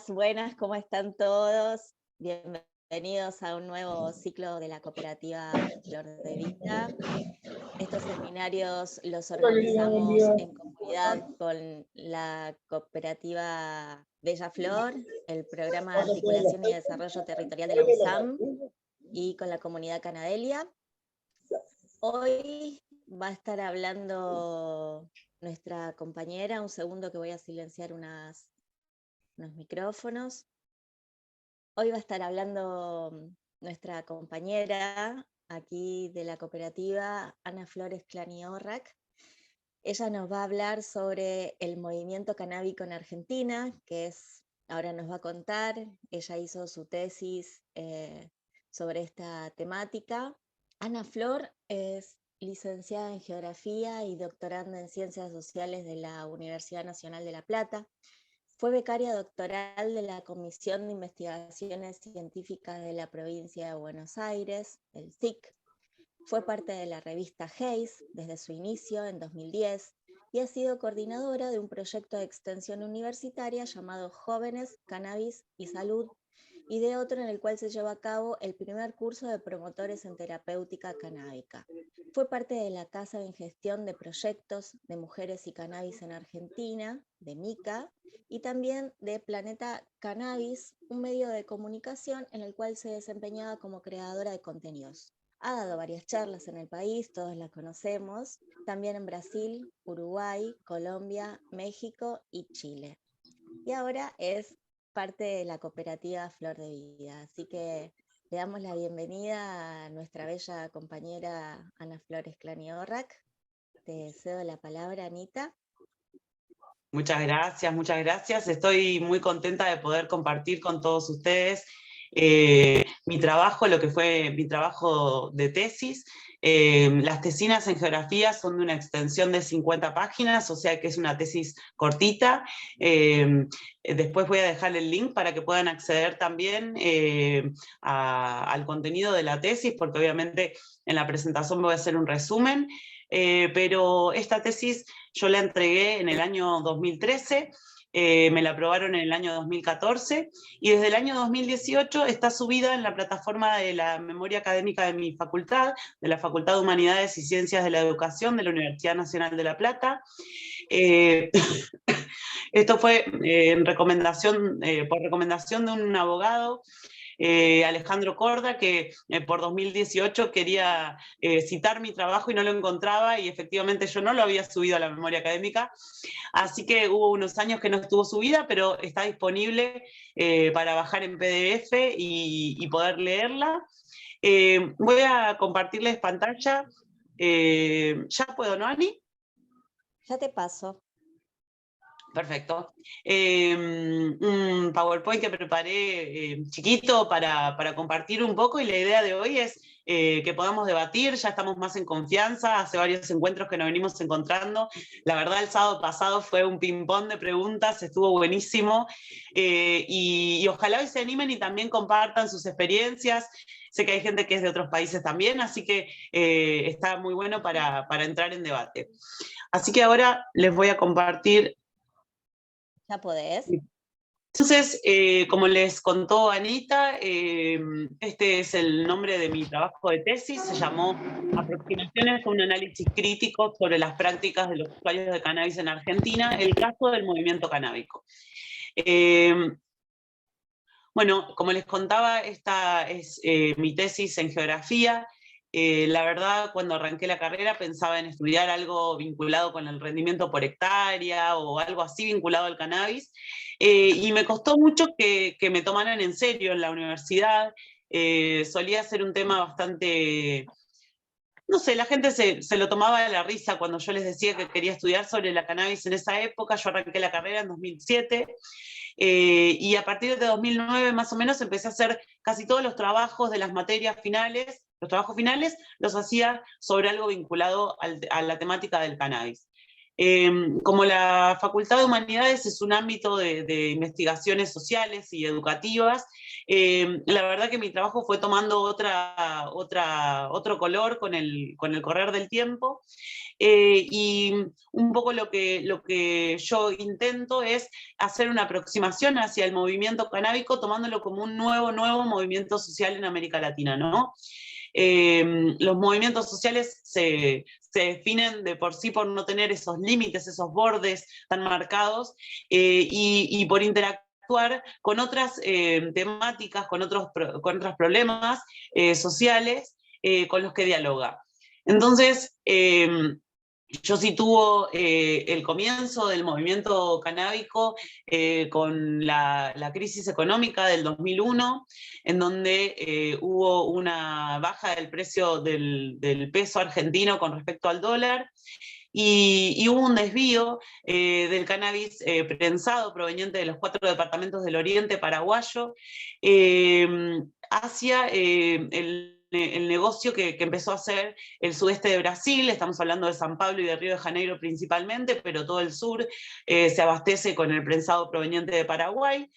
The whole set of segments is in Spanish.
Buenas, ¿cómo están todos? Bienvenidos a un nuevo ciclo de la cooperativa Flor de Vida. Estos seminarios los Hola, querida, buen organizamos día. en comunidad con la cooperativa Bella Flor, el programa de Vamos a poner los articulación y textos. desarrollo territorial de la Bueno, no, UNSAM y con la comunidad Canadelia. Hoy va a estar hablando nuestra compañera, un segundo que voy a silenciar unos micrófonos. Hoy va a estar hablando nuestra compañera aquí de la cooperativa, Ana Flores Claniorrac. Ella nos va a hablar sobre el movimiento canábico en Argentina, ahora nos va a contar. Ella hizo su tesis sobre esta temática. Ana Flor es licenciada en Geografía y doctoranda en Ciencias Sociales de la Universidad Nacional de La Plata. Fue becaria doctoral de la Comisión de Investigaciones Científicas de la Provincia de Buenos Aires, el CIC. Fue parte de la revista Hayes desde su inicio en 2010 y ha sido coordinadora de un proyecto de extensión universitaria llamado Jóvenes, Cannabis y Salud, y de otro en el cual se lleva a cabo el primer curso de promotores en terapéutica canábica. Fue parte de la Casa de Gestión de Proyectos de Mujeres y Cannabis en Argentina, de MICA, y también de Planeta Cannabis, un medio de comunicación en el cual se desempeñaba como creadora de contenidos. Ha dado varias charlas en el país, todos la conocemos, también en Brasil, Uruguay, Colombia, México y Chile. Y ahora es parte de la cooperativa Flor de Vida, así que le damos la bienvenida a nuestra bella compañera Ana Flores Claniorrac. Te cedo la palabra, Anita. Muchas gracias, muchas gracias. Estoy muy contenta de poder compartir con todos ustedes mi trabajo, lo que fue mi trabajo de tesis. Las tesinas en geografía son de una extensión de 50 páginas, o sea que es una tesis cortita. Después voy a dejar el link para que puedan acceder también al contenido de la tesis, porque obviamente en la presentación voy a hacer un resumen. Pero esta tesis yo la entregué en el año 2013, me la aprobaron en el año 2014 y desde el año 2018 está subida en la plataforma de la memoria académica de mi facultad, de la Facultad de Humanidades y Ciencias de la Educación de la Universidad Nacional de La Plata. Esto fue por recomendación de un abogado, Alejandro Corda, que por 2018 quería citar mi trabajo y no lo encontraba, y efectivamente yo no lo había subido a la memoria académica, así que hubo unos años que no estuvo subida, pero está disponible para bajar en PDF y poder leerla. Voy a compartirles pantalla. ¿Ya puedo, no, Ani? Ya te paso. Perfecto. Un PowerPoint que preparé chiquito para compartir un poco, y la idea de hoy es que podamos debatir. Ya estamos más en confianza, hace varios encuentros que nos venimos encontrando. La verdad, el sábado pasado fue un ping-pong de preguntas, estuvo buenísimo, y ojalá hoy se animen y también compartan sus experiencias. Sé que hay gente que es de otros países también, así que está muy bueno para entrar en debate. Así que ahora les voy a compartir. ¿Ya podés? Entonces, como les contó Anita, este es el nombre de mi trabajo de tesis. Se llamó Aproximaciones a un análisis crítico sobre las prácticas de los usuarios de cannabis en Argentina, el caso del movimiento canábico. Bueno, como les contaba, esta es mi tesis en geografía. La verdad, cuando arranqué la carrera pensaba en estudiar algo vinculado con el rendimiento por hectárea o algo así vinculado al cannabis, y me costó mucho que me tomaran en serio en la universidad. Solía ser un tema bastante... No sé, la gente se lo tomaba a la risa cuando yo les decía que quería estudiar sobre la cannabis en esa época. Yo arranqué la carrera en 2007. Y a partir de 2009 más o menos empecé a hacer casi todos los trabajos de las materias finales, los trabajos finales los hacía sobre algo vinculado a la temática del cannabis. Como la Facultad de Humanidades es un ámbito de investigaciones sociales y educativas, la verdad que mi trabajo fue tomando otro color con el correr del tiempo, y un poco lo que yo intento es hacer una aproximación hacia el movimiento canábico, tomándolo como un nuevo movimiento social en América Latina, ¿no? Los movimientos sociales se definen de por sí por no tener esos límites, esos bordes tan marcados, y por interactuar con otras temáticas, con otros problemas sociales con los que dialoga. Entonces, yo sitúo el comienzo del movimiento canábico con la crisis económica del 2001, en donde hubo una baja del precio del peso argentino con respecto al dólar, y hubo un desvío del cannabis prensado proveniente de los 4 departamentos del oriente paraguayo hacia el negocio que empezó a hacer el sudeste de Brasil. Estamos hablando de San Pablo y de Río de Janeiro principalmente, pero todo el sur se abastece con el prensado proveniente de Paraguay.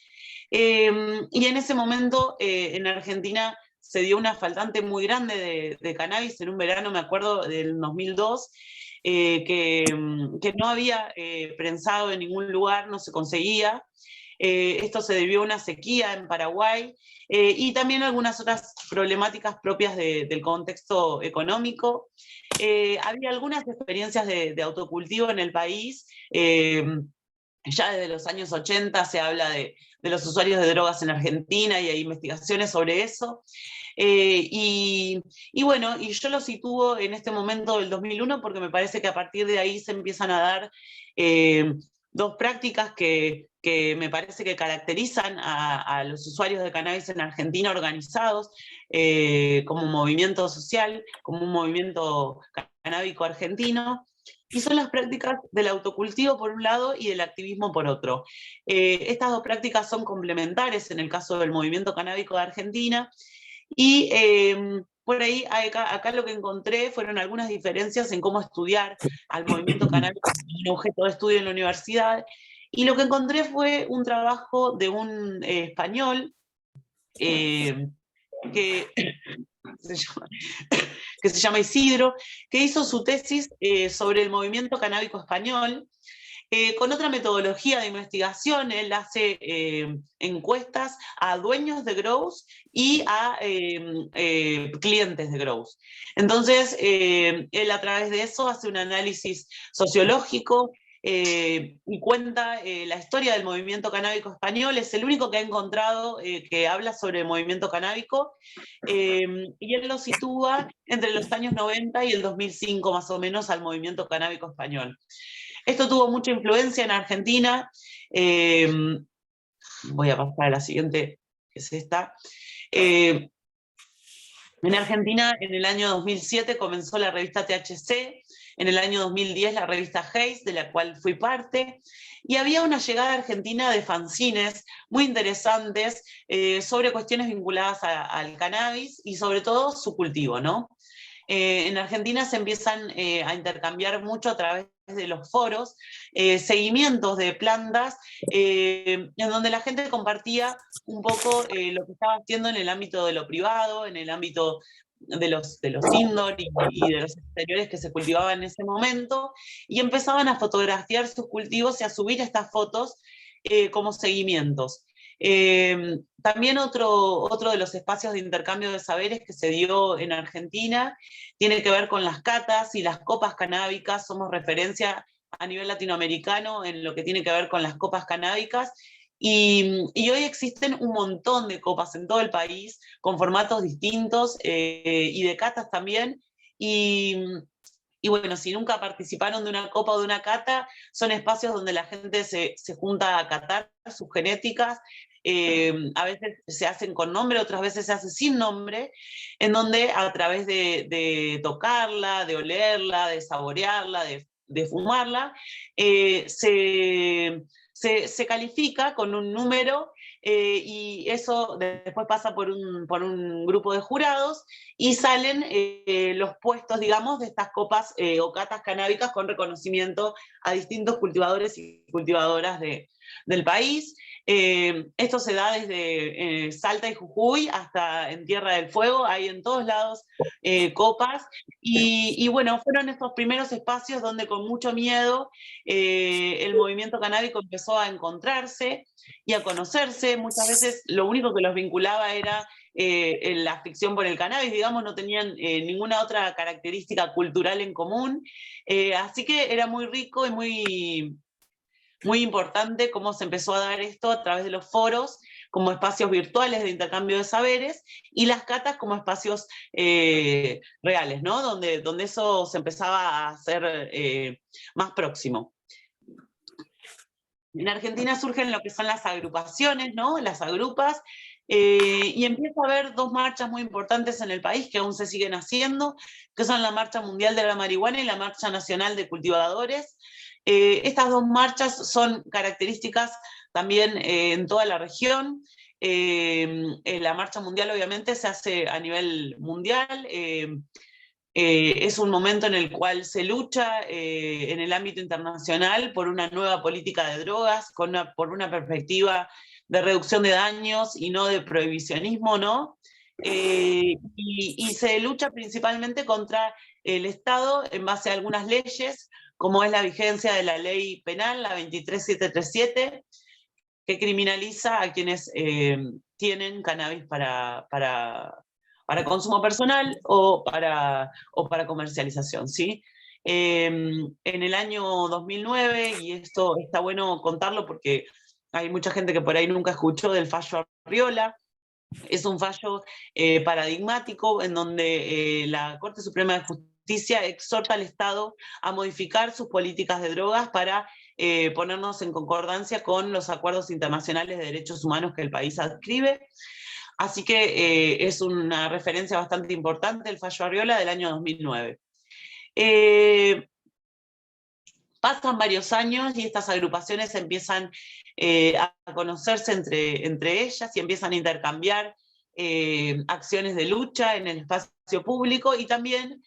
Y en ese momento en Argentina se dio una faltante muy grande de cannabis en un verano, me acuerdo, del 2002, que no había prensado en ningún lugar, no se conseguía. Esto se debió a una sequía en Paraguay y también algunas otras problemáticas propias del contexto económico. Había algunas experiencias de autocultivo en el país. Ya desde los años 80 se habla de los usuarios de drogas en Argentina y hay investigaciones sobre eso. Y bueno, y yo lo sitúo en este momento del 2001 porque me parece que a partir de ahí se empiezan a dar dos prácticas que me parece que caracterizan a los usuarios de cannabis en Argentina organizados como un movimiento social, como un movimiento canábico argentino, y son las prácticas del autocultivo por un lado y del activismo por otro. Estas dos prácticas son complementarias en el caso del movimiento canábico de Argentina, y por ahí acá lo que encontré fueron algunas diferencias en cómo estudiar al movimiento canábico como un objeto de estudio en la universidad, y lo que encontré fue un trabajo de un español que se llama, que se llama Isidro, que hizo su tesis sobre el movimiento canábico español, con otra metodología de investigación. Él hace encuestas a dueños de grows y a clientes de grows. Entonces, él a través de eso hace un análisis sociológico y cuenta la historia del movimiento canábico español. Es el único que ha encontrado que habla sobre el movimiento canábico, y él lo sitúa entre los años 90 y el 2005 más o menos al movimiento canábico español. Esto tuvo mucha influencia en Argentina. Voy a pasar a la siguiente, que es esta. En Argentina, en el año 2007 comenzó la revista THC, en el año 2010 la revista Haze, de la cual fui parte, y había una llegada argentina de fanzines muy interesantes sobre cuestiones vinculadas al cannabis y sobre todo su cultivo, ¿no? En Argentina se empiezan a intercambiar mucho a través de los foros, seguimientos de plantas, en donde la gente compartía un poco lo que estaba haciendo en el ámbito de lo privado, en el ámbito de los indoor y de los exteriores que se cultivaban en ese momento, y empezaban a fotografiar sus cultivos y a subir estas fotos como seguimientos. También otro de los espacios de intercambio de saberes que se dio en Argentina tiene que ver con las catas y las copas canábicas. Somos referencia a nivel latinoamericano en lo que tiene que ver con las copas canábicas, y hoy existen un montón de copas en todo el país con formatos distintos y de catas también. Y bueno, si nunca participaron de una copa o de una cata, son espacios donde la gente se junta a catar sus genéticas. A veces se hacen con nombre, otras veces se hace sin nombre, en donde a través de tocarla, de olerla, de saborearla, de fumarla, se se califica con un número y eso después pasa por un grupo de jurados y salen los puestos, digamos, de estas copas o catas canábicas con reconocimiento a distintos cultivadores y cultivadoras del país. Esto se da desde Salta y Jujuy hasta en Tierra del Fuego, hay en todos lados copas, y bueno, fueron estos primeros espacios donde con mucho miedo el movimiento canábico empezó a encontrarse y a conocerse. Muchas veces lo único que los vinculaba era la afición por el cannabis, digamos, no tenían ninguna otra característica cultural en común, así que era muy rico y muy importante cómo se empezó a dar esto a través de los foros, como espacios virtuales de intercambio de saberes, y las catas como espacios reales, ¿no? Donde eso se empezaba a hacer más próximo. En Argentina surgen lo que son las agrupaciones, ¿no? Las agrupas, y empieza a haber dos marchas muy importantes en el país que aún se siguen haciendo, que son la Marcha Mundial de la Marihuana y la Marcha Nacional de Cultivadores. Estas dos marchas son características también en toda la región. La Marcha Mundial obviamente se hace a nivel mundial, es un momento en el cual se lucha en el ámbito internacional por una nueva política de drogas, por una perspectiva de reducción de daños y no de prohibicionismo, ¿no? Y se lucha principalmente contra el Estado en base a algunas leyes, como es la vigencia de la ley penal, la 23737, que criminaliza a quienes tienen cannabis para consumo personal o para comercialización, ¿sí? En el año 2009, y esto está bueno contarlo porque hay mucha gente que por ahí nunca escuchó del fallo Arriola, es un fallo paradigmático en donde la Corte Suprema de Justicia exhorta al Estado a modificar sus políticas de drogas para ponernos en concordancia con los acuerdos internacionales de derechos humanos que el país adscribe. Así que es una referencia bastante importante el fallo Arriola del año 2009. Pasan varios años y estas agrupaciones empiezan a conocerse entre ellas y empiezan a intercambiar acciones de lucha en el espacio público y también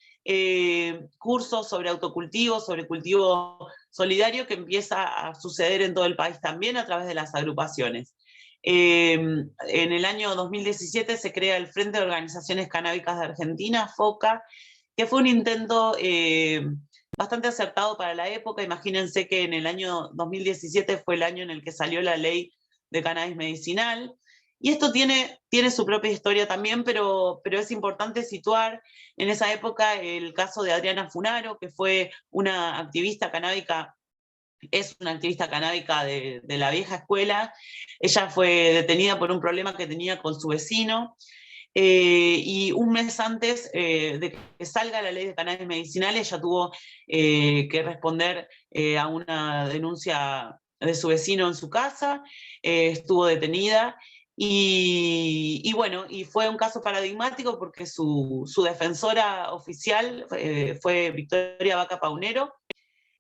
cursos sobre autocultivo, sobre cultivo solidario que empieza a suceder en todo el país también a través de las agrupaciones. En el año 2017 se crea el Frente de Organizaciones Canábicas de Argentina, FOCA, que fue un intento bastante acertado para la época. Imagínense que en el año 2017 fue el año en el que salió la ley de cannabis medicinal, y esto tiene su propia historia también, pero es importante situar en esa época el caso de Adriana Funaro, que fue una activista canábica, es una activista canábica de la vieja escuela. Ella fue detenida por un problema que tenía con su vecino, y un mes antes de que salga la ley de cannabis medicinal, ella tuvo que responder a una denuncia de su vecino en su casa, estuvo detenida, y bueno, y fue un caso paradigmático porque su defensora oficial fue Victoria Vaca Paunero,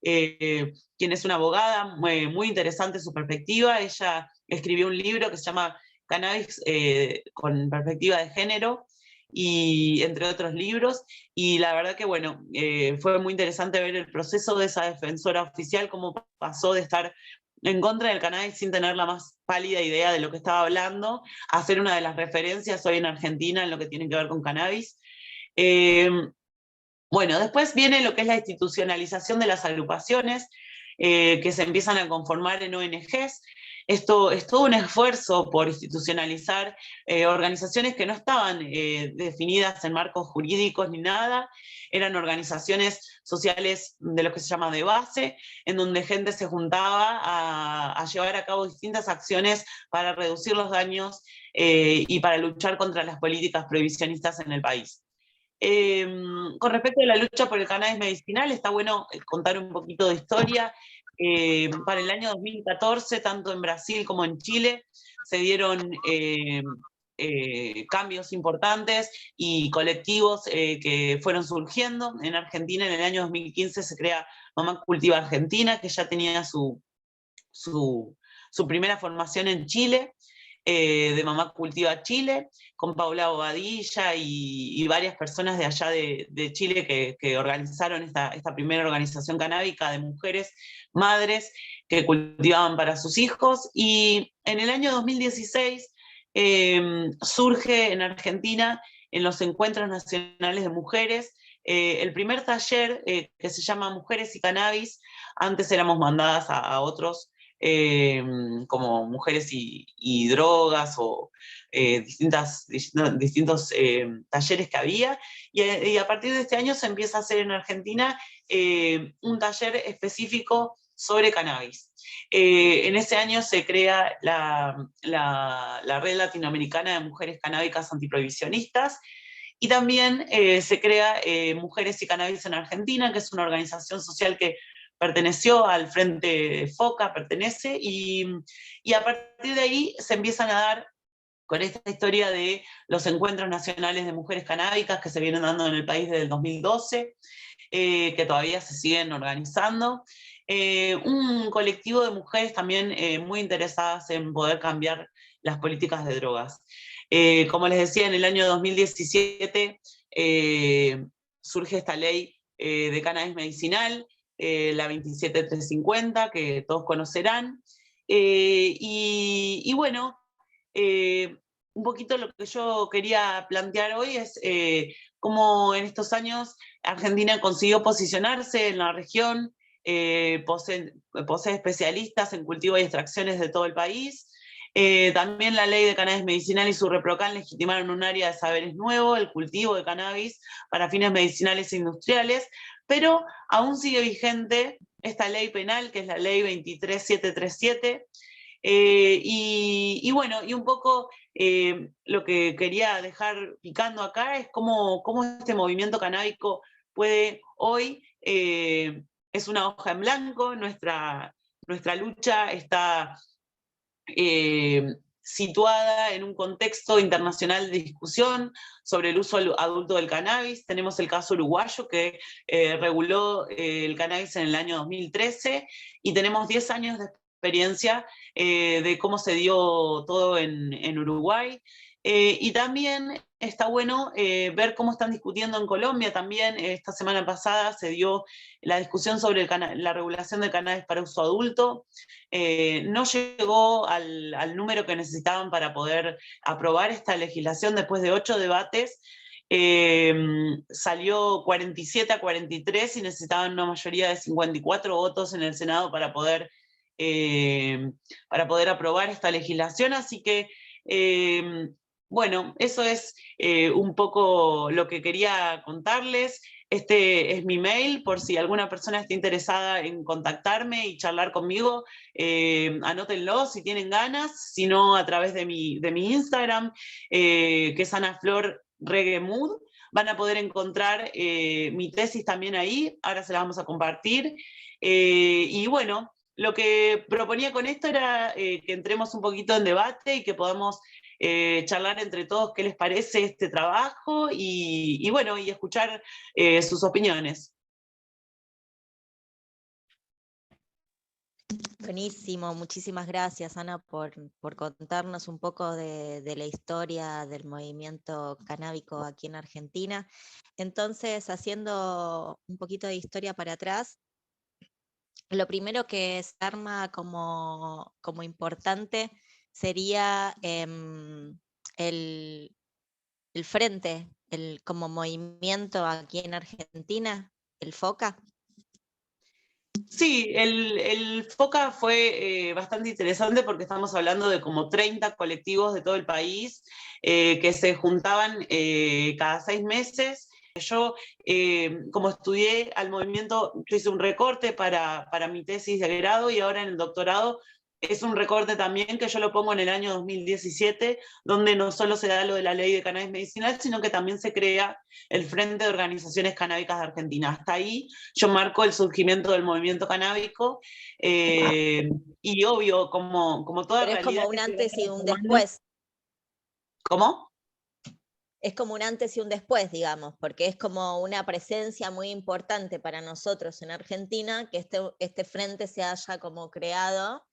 quien es una abogada muy interesante su perspectiva. Ella escribió un libro que se llama Cannabis con perspectiva de género, y entre otros libros, y la verdad que bueno, fue muy interesante ver el proceso de esa defensora oficial, cómo pasó de estar en contra del cannabis sin tener la más pálida idea de lo que estaba hablando, a ser una de las referencias hoy en Argentina en lo que tiene que ver con cannabis. Bueno, después viene lo que es la institucionalización de las agrupaciones, que se empiezan a conformar en ONGs. Esto es todo un esfuerzo por institucionalizar organizaciones que no estaban definidas en marcos jurídicos ni nada, eran organizaciones sociales de lo que se llama de base, en donde gente se juntaba a llevar a cabo distintas acciones para reducir los daños y para luchar contra las políticas prohibicionistas en el país. Con respecto a la lucha por el cannabis medicinal, está bueno contar un poquito de historia. Para el año 2014, tanto en Brasil como en Chile, se dieron cambios importantes y colectivos que fueron surgiendo. En Argentina, en el año 2015, se crea Mamá Cultiva Argentina, que ya tenía su su primera formación en Chile, de Mamá Cultiva Chile, con Paula Bobadilla y varias personas de allá de Chile que organizaron esta primera organización canábica de mujeres, madres, que cultivaban para sus hijos. Y en el año 2016 surge en Argentina, en los encuentros nacionales de mujeres, el primer taller que se llama Mujeres y Cannabis. Antes éramos mandadas a otros, como Mujeres y Drogas, o distintos talleres que había, y a partir de este año se empieza a hacer en Argentina un taller específico sobre cannabis. En ese año se crea la Red Latinoamericana de Mujeres Canábicas Antiprohibicionistas, y también se crea Mujeres y Cannabis en Argentina, que es una organización social que perteneció al Frente FOCA, pertenece, y a partir de ahí se empiezan a dar con esta historia de los encuentros nacionales de mujeres canábicas que se vienen dando en el país desde el 2012, que todavía se siguen organizando. Un colectivo de mujeres también muy interesadas en poder cambiar las políticas de drogas. Como les decía, en el año 2017 surge esta ley de cannabis medicinal, la 27350, que todos conocerán. Y bueno, un poquito lo que yo quería plantear hoy es cómo en estos años Argentina consiguió posicionarse en la región, posee especialistas en cultivo y extracciones de todo el país. También la ley de cannabis medicinal y su ReproCan legitimaron un área de saberes nuevo, el cultivo de cannabis para fines medicinales e industriales, pero aún sigue vigente esta ley penal, que es la ley 23737. Y bueno, y un poco lo que quería dejar picando acá es cómo este movimiento canábico puede hoy, es una hoja en blanco, nuestra lucha está situada en un contexto internacional de discusión sobre el uso adulto del cannabis. Tenemos el caso uruguayo que reguló el cannabis en el año 2013, y tenemos 10 años de experiencia de cómo se dio todo en Uruguay. Y también está bueno ver cómo están discutiendo en Colombia. También esta semana pasada se dio la discusión sobre la regulación del cannabis para uso adulto. No llegó al número que necesitaban para poder aprobar esta legislación después de 8 debates. Salió 47-43 y necesitaban una mayoría de 54 votos en el Senado para poder aprobar esta legislación. Así que bueno, eso es un poco lo que quería contarles. Este es mi mail, por si alguna persona está interesada en contactarme y charlar conmigo, anótenlo si tienen ganas, si no a través de mi Instagram, que es Ana Flor Reggae Mood. Van a poder encontrar mi tesis también ahí, ahora se la vamos a compartir. Y bueno, lo que proponía con esto era que entremos un poquito en debate y que podamos charlar entre todos qué les parece este trabajo y bueno, y escuchar sus opiniones. Buenísimo, muchísimas gracias, Ana, por contarnos un poco de la historia del movimiento canábico aquí en Argentina. Entonces, haciendo un poquito de historia para atrás, lo primero que se arma como importante sería el frente, como movimiento aquí en Argentina, el FOCA. Sí, el FOCA fue bastante interesante porque estamos hablando de como 30 colectivos de todo el país que se juntaban cada 6 meses. Yo, como estudié al movimiento, yo hice un recorte para mi tesis de grado, y ahora en el doctorado es un recorte también que yo lo pongo en el año 2017, donde no solo se da lo de la ley de cannabis medicinal, sino que también se crea el Frente de Organizaciones Canábicas de Argentina. Hasta ahí yo marco el surgimiento del movimiento canábico, y obvio, como toda Pero es realidad como un que se va antes y un transformando. después. ¿Cómo? Es como un antes y un después, digamos, porque es como una presencia muy importante para nosotros en Argentina que este frente se haya como creado,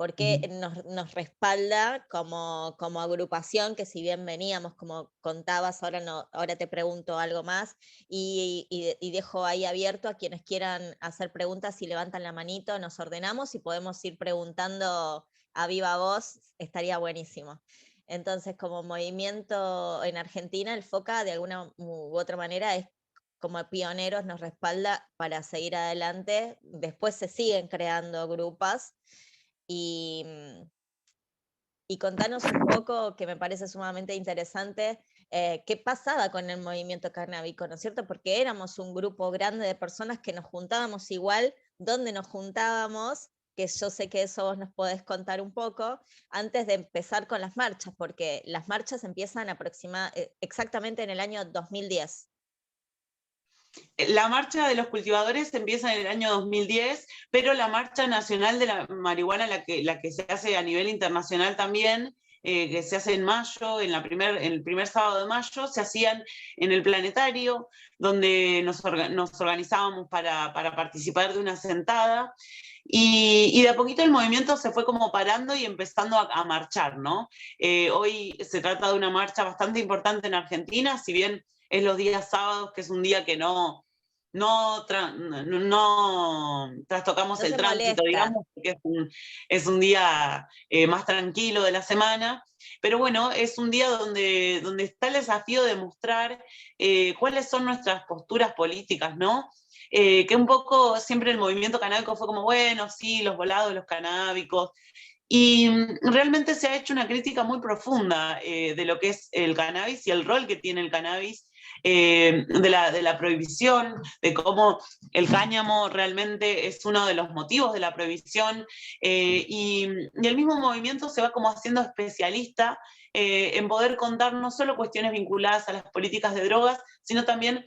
porque nos respalda como agrupación, que si bien veníamos, como contabas, ahora te pregunto algo más, y dejo ahí abierto a quienes quieran hacer preguntas, si levantan la manito, nos ordenamos y podemos ir preguntando a viva voz, estaría buenísimo. Entonces, como movimiento en Argentina, el FOCA de alguna u otra manera es como pioneros, nos respalda para seguir adelante. Después se siguen creando grupos y, y contanos un poco, que me parece sumamente interesante, qué pasaba con el movimiento canábico, ¿no es cierto? Porque éramos un grupo grande de personas que nos juntábamos igual, donde nos juntábamos, que yo sé que eso vos nos podés contar un poco, antes de empezar con las marchas, porque las marchas empiezan exactamente en el año 2010. La marcha de los cultivadores empieza en el año 2010, pero la marcha nacional de la marihuana, la que se hace a nivel internacional también, que se hace en mayo, en el primer sábado de mayo, se hacían en el Planetario, donde nos organizábamos para participar de una sentada. Y de a poquito el movimiento se fue como parando y empezando a marchar, ¿no? Hoy se trata de una marcha bastante importante en Argentina, si bien es los días sábados, que es un día que no trastocamos No el se tránsito, molesta. digamos, porque es un día más tranquilo de la semana, pero bueno, es un día donde está el desafío de mostrar cuáles son nuestras posturas políticas, ¿no? Que un poco siempre el movimiento canábico fue como, bueno, sí, los volados, los canábicos, y realmente se ha hecho una crítica muy profunda de lo que es el cannabis y el rol que tiene el cannabis, de la prohibición, de cómo el cáñamo realmente es uno de los motivos de la prohibición, y el mismo movimiento se va como haciendo especialista en poder contar no solo cuestiones vinculadas a las políticas de drogas, sino también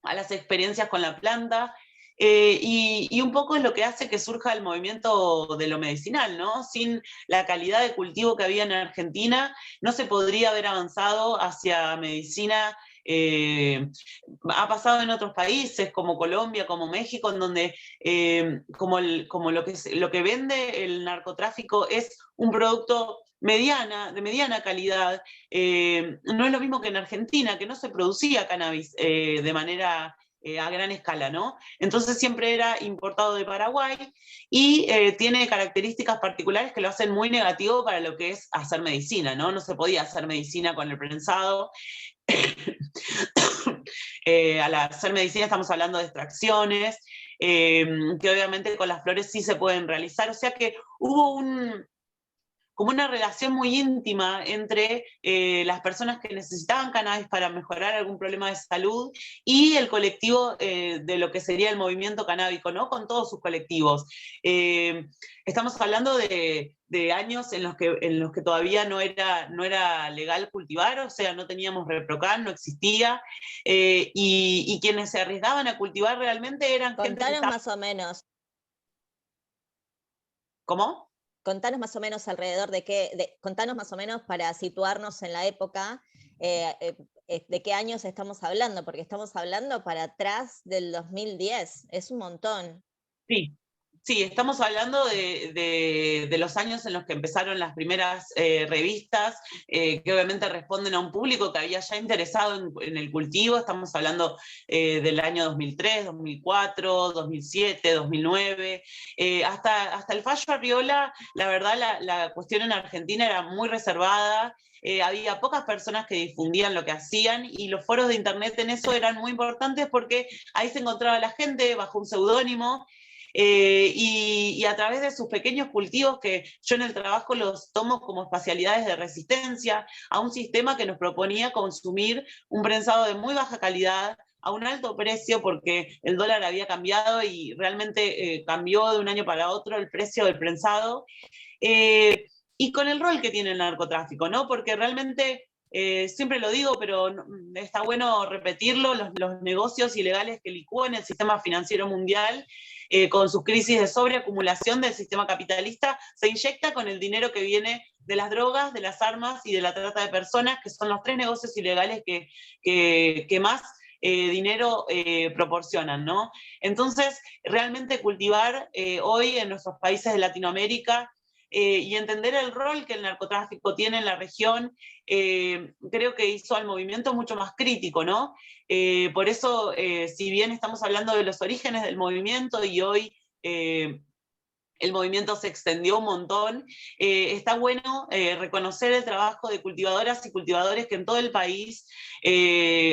a las experiencias con la planta, y un poco es lo que hace que surja el movimiento de lo medicinal, ¿no? Sin la calidad de cultivo que había en Argentina, no se podría haber avanzado hacia medicina. Ha pasado en otros países como Colombia, como México, en donde como lo que vende el narcotráfico es un producto de mediana calidad. No es lo mismo que en Argentina, que no se producía cannabis de manera a gran escala, ¿no? Entonces siempre era importado de Paraguay y tiene características particulares que lo hacen muy negativo para lo que es hacer medicina, ¿no? No se podía hacer medicina con el prensado. Al hacer medicina estamos hablando de extracciones, que obviamente con las flores sí se pueden realizar, o sea que hubo como una relación muy íntima entre las personas que necesitaban cannabis para mejorar algún problema de salud y el colectivo de lo que sería el movimiento canábico, ¿no? Con todos sus colectivos. Estamos hablando de años en los que todavía no era legal cultivar, o sea, no teníamos ReproCan, no existía, y quienes se arriesgaban a cultivar realmente eran gente que Contanos estaba... más o menos. ¿Cómo? Contanos más o menos alrededor contanos más o menos para situarnos en la época, de qué años estamos hablando, porque estamos hablando para atrás del 2010, es un montón. Sí, sí, estamos hablando de los años en los que empezaron las primeras revistas, que obviamente responden a un público que había ya interesado en el cultivo. Estamos hablando del año 2003, 2004, 2007, 2009. Hasta el fallo Arriola, la verdad, la cuestión en Argentina era muy reservada. Había pocas personas que difundían lo que hacían, y los foros de internet en eso eran muy importantes porque ahí se encontraba la gente bajo un seudónimo, y a través de sus pequeños cultivos, que yo en el trabajo los tomo como espacialidades de resistencia a un sistema que nos proponía consumir un prensado de muy baja calidad a un alto precio, porque el dólar había cambiado y realmente cambió de un año para otro el precio del prensado, y con el rol que tiene el narcotráfico, ¿no? Porque realmente... siempre lo digo, pero está bueno repetirlo, los negocios ilegales que licúan el sistema financiero mundial, con sus crisis de sobreacumulación del sistema capitalista, se inyecta con el dinero que viene de las drogas, de las armas y de la trata de personas, que son los tres negocios ilegales que más dinero proporcionan, ¿no? Entonces, realmente cultivar hoy en nuestros países de Latinoamérica y entender el rol que el narcotráfico tiene en la región, creo que hizo al movimiento mucho más crítico, ¿no? Por eso, si bien estamos hablando de los orígenes del movimiento y hoy el movimiento se extendió un montón, está bueno reconocer el trabajo de cultivadoras y cultivadores que en todo el país,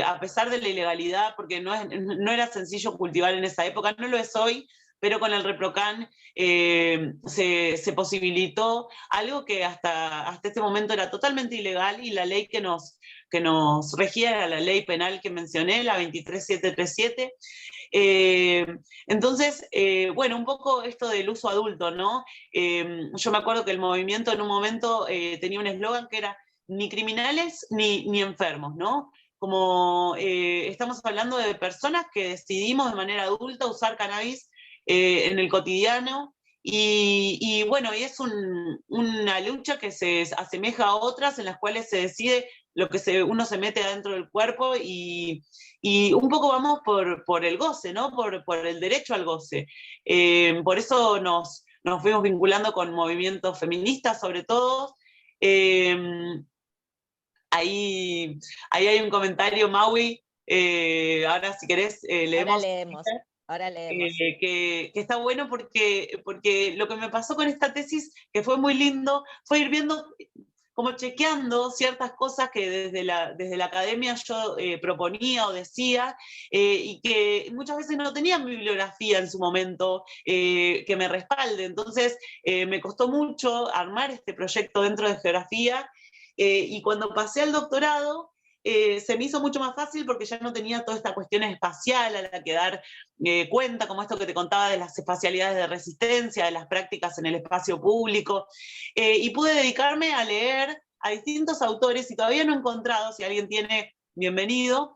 a pesar de la ilegalidad, porque no era sencillo cultivar en esa época, no lo es hoy, pero con el ReproCan se posibilitó algo que hasta este momento era totalmente ilegal, y la ley que nos regía era la ley penal que mencioné, la 23737. Eh, entonces, bueno, un poco esto del uso adulto, ¿no? Yo me acuerdo que el movimiento en un momento tenía un eslogan que era ni criminales ni enfermos, ¿no? Como estamos hablando de personas que decidimos de manera adulta usar cannabis en el cotidiano, y bueno, y es una lucha que se asemeja a otras en las cuales se decide lo que uno se mete adentro del cuerpo, y un poco vamos por el goce, ¿no? Por el derecho al goce. Por eso nos fuimos vinculando con movimientos feministas, sobre todo. Eh, ahí hay un comentario, Maui. Ahora, si querés, Ahora leemos. leemos, ahora leemos. Que está bueno porque lo que me pasó con esta tesis, que fue muy lindo, fue ir viendo, como chequeando ciertas cosas que desde la academia yo proponía o decía, y que muchas veces no tenían bibliografía en su momento que me respalde. Entonces me costó mucho armar este proyecto dentro de geografía, y cuando pasé al doctorado, se me hizo mucho más fácil porque ya no tenía toda esta cuestión espacial a la que dar cuenta, como esto que te contaba de las espacialidades de resistencia, de las prácticas en el espacio público, y pude dedicarme a leer a distintos autores, y todavía no he encontrado, si alguien tiene, bienvenido,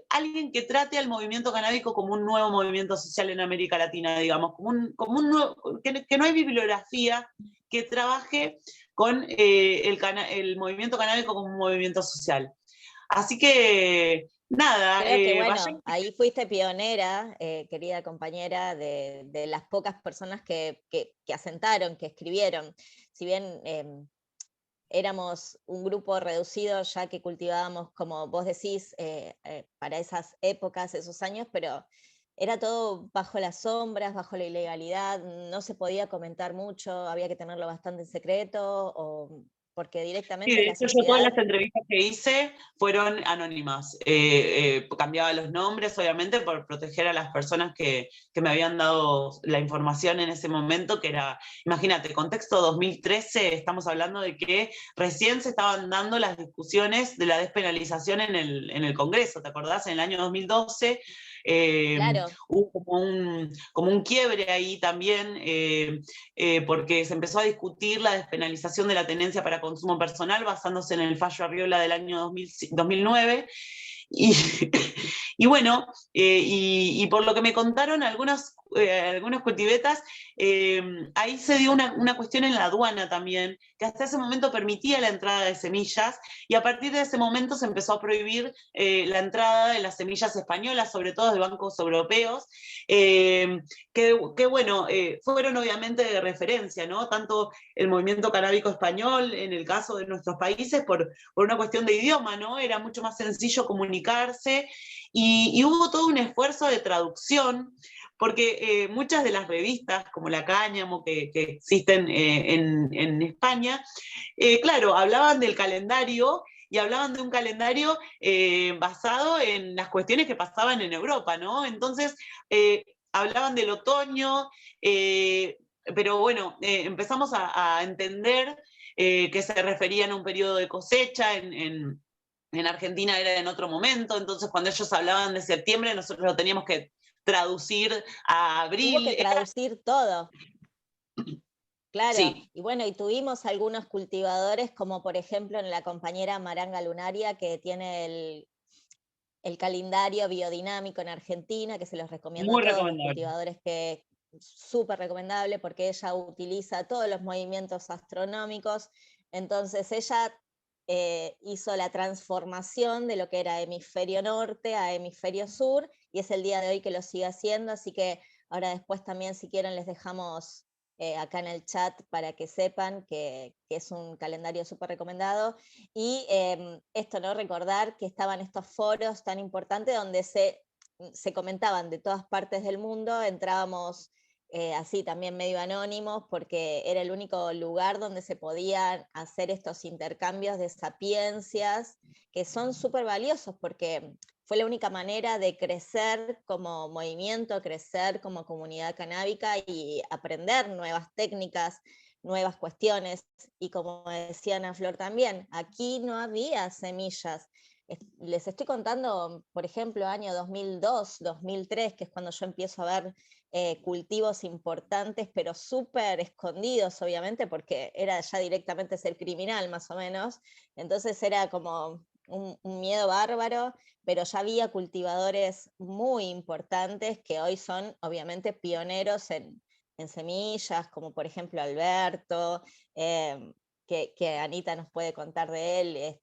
alguien que trate al movimiento canábico como un nuevo movimiento social en América Latina, digamos, como un nuevo, que no hay bibliografía que trabaje con el movimiento canábico como un movimiento social. Así que, nada, Creo que vayan. bueno, ahí fuiste pionera, querida compañera, de las pocas personas que asentaron, que escribieron. Si bien éramos un grupo reducido ya que cultivábamos, como vos decís, para esas épocas, esos años, pero era todo bajo las sombras, bajo la ilegalidad, no se podía comentar mucho, había que tenerlo bastante en secreto, porque Sí, directamente de la hecho yo todas sociedad. las entrevistas que hice fueron anónimas. Cambiaba los nombres, obviamente, por proteger a las personas que me habían dado la información en ese momento, que era, imagínate, contexto 2013, estamos hablando de que recién se estaban dando las discusiones de la despenalización en el Congreso, ¿te acordás? En el año 2012 Claro, hubo como un quiebre ahí también, porque se empezó a discutir la despenalización de la tenencia para consumo personal basándose en el fallo Arriola del año 2009. Y, y bueno, y por lo que me contaron algunos cultivetas, ahí se dio una cuestión en la aduana también, que hasta ese momento permitía la entrada de semillas, y a partir de ese momento se empezó a prohibir la entrada de las semillas españolas, sobre todo de bancos europeos, que bueno, fueron obviamente de referencia, ¿no? Tanto el movimiento canábico español, en el caso de nuestros países, por una cuestión de idioma, ¿no? Era mucho más sencillo comunicarse, y hubo todo un esfuerzo de traducción, porque muchas de las revistas, como La Cáñamo, que existen en España, claro, hablaban del calendario, y hablaban de un calendario basado en las cuestiones que pasaban en Europa, ¿no? Entonces, hablaban del otoño, pero bueno, empezamos a entender que se referían a un periodo de cosecha. En Argentina era en otro momento, entonces cuando ellos hablaban de septiembre, nosotros lo teníamos que traducir a hubo abril. que traducir todo. Claro, Sí, y bueno, y tuvimos algunos cultivadores, como por ejemplo en la compañera Maranga Lunaria, que tiene el calendario biodinámico en Argentina, que se los recomiendo a muy todos los recomendable. cultivadores, que súper recomendable porque ella utiliza todos los movimientos astronómicos. Entonces ella hizo la transformación de lo que era hemisferio norte a hemisferio sur, y es el día de hoy que lo sigue haciendo, así que ahora después también, si quieren, les dejamos acá en el chat para que sepan que es un calendario súper recomendado. Y esto, ¿no? Recordar que estaban estos foros tan importantes donde se comentaban de todas partes del mundo, entrábamos así también medio anónimos, porque era el único lugar donde se podían hacer estos intercambios de sapiencias, que son súper valiosos, porque fue la única manera de crecer como movimiento, crecer como comunidad canábica y aprender nuevas técnicas, nuevas cuestiones. Y como decía Ana Flor también, aquí no había semillas. Les estoy contando, por ejemplo, año 2002, 2003, que es cuando yo empiezo a ver cultivos importantes, pero súper escondidos, obviamente, porque era ya directamente ser criminal, más o menos. Entonces era como un miedo bárbaro, pero ya había cultivadores muy importantes que hoy son, obviamente, pioneros en semillas, como por ejemplo Alberto, que Anita nos puede contar de él,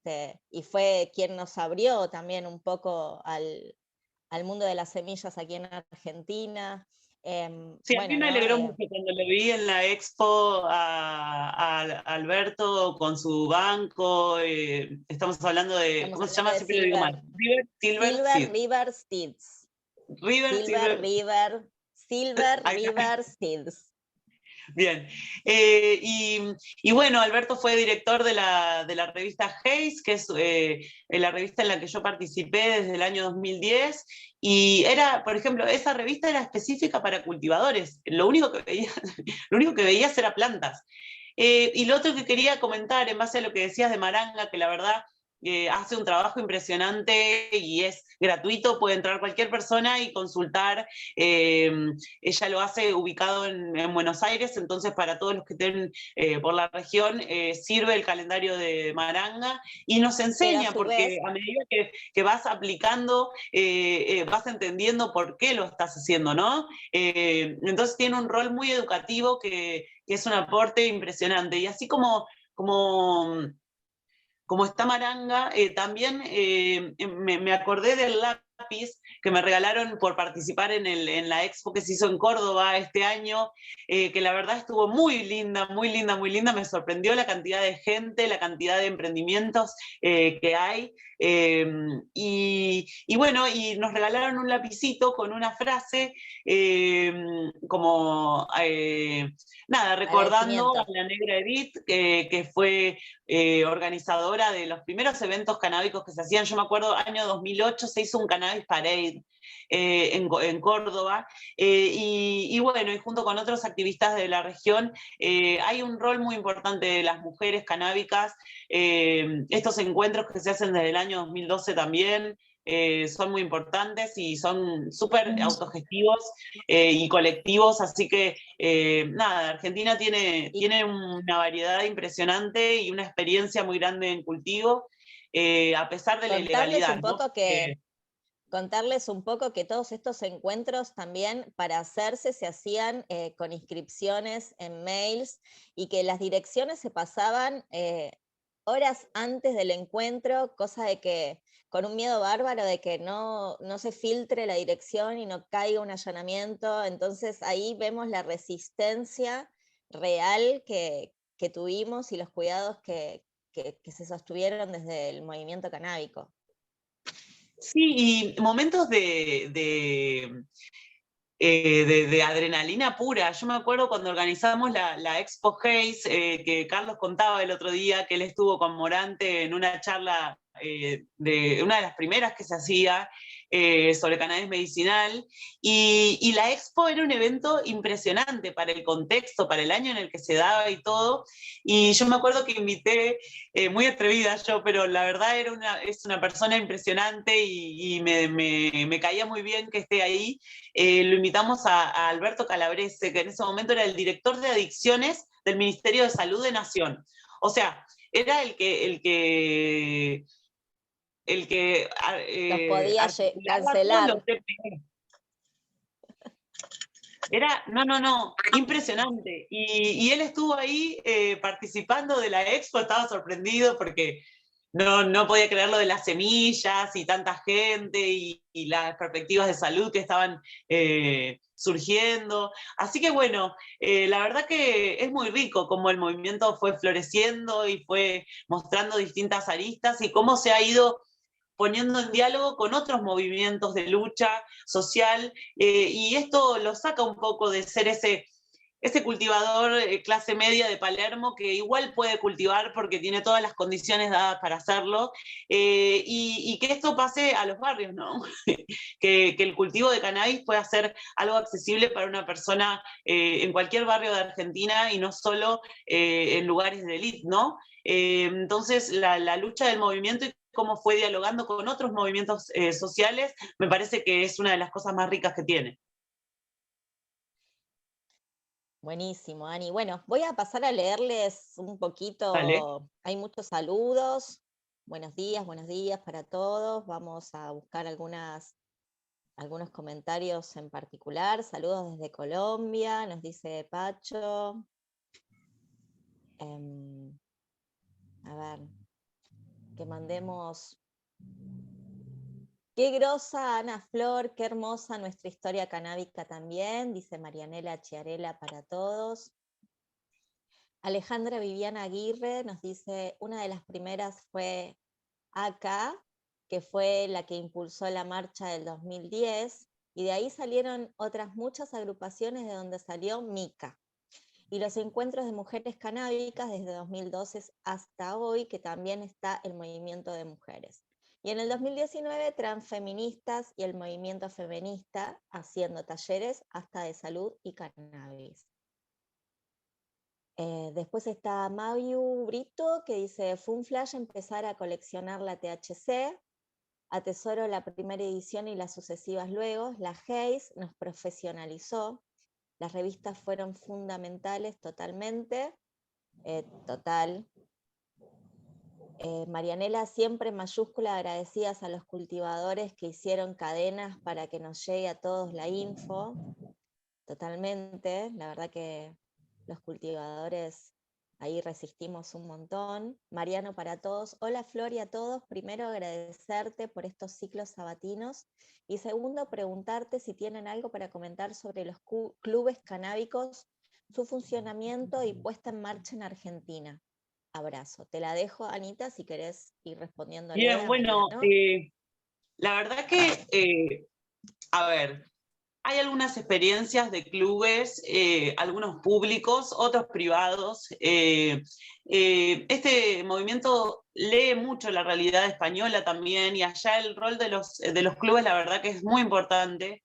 y fue quien nos abrió también un poco al mundo de las semillas aquí en Argentina. Sí, a mí Bueno, me ¿no? alegró mucho cuando lo vi en la expo a Alberto con su banco. Estamos hablando de, Estamos ¿cómo se hablando llama? de Siempre lo digo mal. Silver River Seeds. Silver Silver. River, Silver Ahí está. River Seeds. Bien. Y bueno, Alberto fue director de la revista Hayes, que es la revista en la que yo participé desde el año 2010, y era, por ejemplo, esa revista era específica para cultivadores. Lo único que veías, lo único que veías era plantas. Y lo otro que quería comentar, en base a lo que decías de Maranga, que la verdad hace un trabajo impresionante y es gratuito, puede entrar cualquier persona y consultar. Ella lo hace ubicado en Buenos Aires, entonces para todos los que estén por la región sirve el calendario de Maranga y nos Pero a enseña, su porque vez, a medida que vas aplicando, vas entendiendo por qué lo estás haciendo, ¿no? Entonces tiene un rol muy educativo que es un aporte impresionante. Y así como está Maranga, también me acordé del lápiz que me regalaron por participar en la expo que se hizo en Córdoba este año, que la verdad estuvo muy linda, muy linda, muy linda. Me sorprendió la cantidad de gente, la cantidad de emprendimientos que hay. Y bueno, y nos regalaron un lapicito con una frase como, nada, recordando a agradecimiento. la negra Edith, que fue organizadora de los primeros eventos canábicos que se hacían. Yo me acuerdo, año 2008 se hizo un Cannabis Parade en Córdoba, y bueno, y junto con otros activistas de la región, hay un rol muy importante de las mujeres canábicas. Estos encuentros que se hacen desde el año 2012 también, son muy importantes y son súper autogestivos y colectivos, así que nada, Argentina Y tiene una variedad impresionante y una experiencia muy grande en cultivo, a pesar de la contarles ilegalidad, un ¿no? poco que contarles un poco que todos estos encuentros también para hacerse se hacían con inscripciones en mails, y que las direcciones se pasaban horas antes del encuentro, cosa de que con un miedo bárbaro de que no se filtre la dirección y no caiga un allanamiento. Entonces ahí vemos la resistencia real que tuvimos y los cuidados que se sostuvieron desde el movimiento canábico. Sí, y momentos de adrenalina pura. Yo me acuerdo cuando organizamos la Expo Hayes, que Carlos contaba el otro día que él estuvo con Morante en una charla de una de las primeras que se hacía sobre cannabis medicinal, y la Expo era un evento impresionante para el contexto, para el año en el que se daba y todo, y yo me acuerdo que invité, muy atrevida yo, pero la verdad es una persona impresionante y me caía muy bien que esté ahí. Lo invitamos a Alberto Calabrese, que en ese momento era el director de adicciones del Ministerio de Salud de Nación. O sea, era el que Los podía articulaba todos los cancelar. TPE. Era, no, impresionante. Y él estuvo ahí participando de la expo, estaba sorprendido porque no podía creer lo de las semillas y tanta gente y las perspectivas de salud que estaban surgiendo. Así que bueno, la verdad que es muy rico cómo el movimiento fue floreciendo y fue mostrando distintas aristas y cómo se ha ido poniendo en diálogo con otros movimientos de lucha social, y esto lo saca un poco de ser ese cultivador clase media de Palermo, que igual puede cultivar porque tiene todas las condiciones dadas para hacerlo, y que esto pase a los barrios, ¿no? que el cultivo de cannabis pueda ser algo accesible para una persona en cualquier barrio de Argentina y no solo en lugares de élite, ¿no? Entonces, la lucha del movimiento y cómo fue dialogando con otros movimientos sociales, me parece que es una de las cosas más ricas que tiene. Buenísimo, Ani. Bueno, voy a pasar a leerles un Dale. poquito. Hay muchos saludos. Buenos días para todos. Vamos a buscar algunos comentarios en particular. Saludos desde Colombia, nos dice Pacho. A ver, que mandemos. Qué grosa Ana Flor, qué hermosa nuestra historia canábica también, dice Marianela Chiarela para todos. Alejandra Viviana Aguirre nos dice, una de las primeras fue ACA, que fue la que impulsó la marcha del 2010, y de ahí salieron otras muchas agrupaciones de donde salió MICA. Y los encuentros de mujeres canábicas desde 2012 hasta hoy, que también está el movimiento de mujeres. Y en el 2019, transfeministas y el movimiento feminista haciendo talleres hasta de salud y cannabis. Después está Mayu Brito, que dice, fue un flash empezar a coleccionar la THC, atesoro la primera edición y las sucesivas luego, la Haze nos profesionalizó, las revistas fueron fundamentales totalmente, total. Marianela, siempre en mayúscula, agradecidas a los cultivadores que hicieron cadenas para que nos llegue a todos la info, totalmente, la verdad que los cultivadores ahí resistimos un montón. Mariano para todos, hola Flor y a todos, primero agradecerte por estos ciclos sabatinos y segundo preguntarte si tienen algo para comentar sobre los clubes canábicos, su funcionamiento y puesta en marcha en Argentina. Abrazo. Te la dejo, Anita, si querés ir respondiéndole Bien, a bueno, Mariano. la verdad que, a ver, hay algunas experiencias de clubes, algunos públicos, otros privados. Este movimiento lee mucho la realidad española también, y allá el rol de los clubes, la verdad que es muy importante.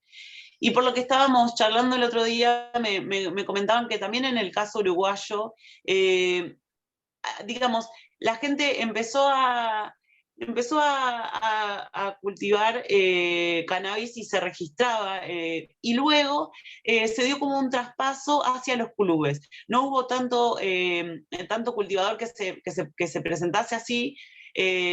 Y por lo que estábamos charlando el otro día, me comentaban que también en el caso uruguayo, digamos, la gente empezó a cultivar cannabis y se registraba, y luego se dio como un traspaso hacia los clubes. No hubo tanto cultivador que se presentase así,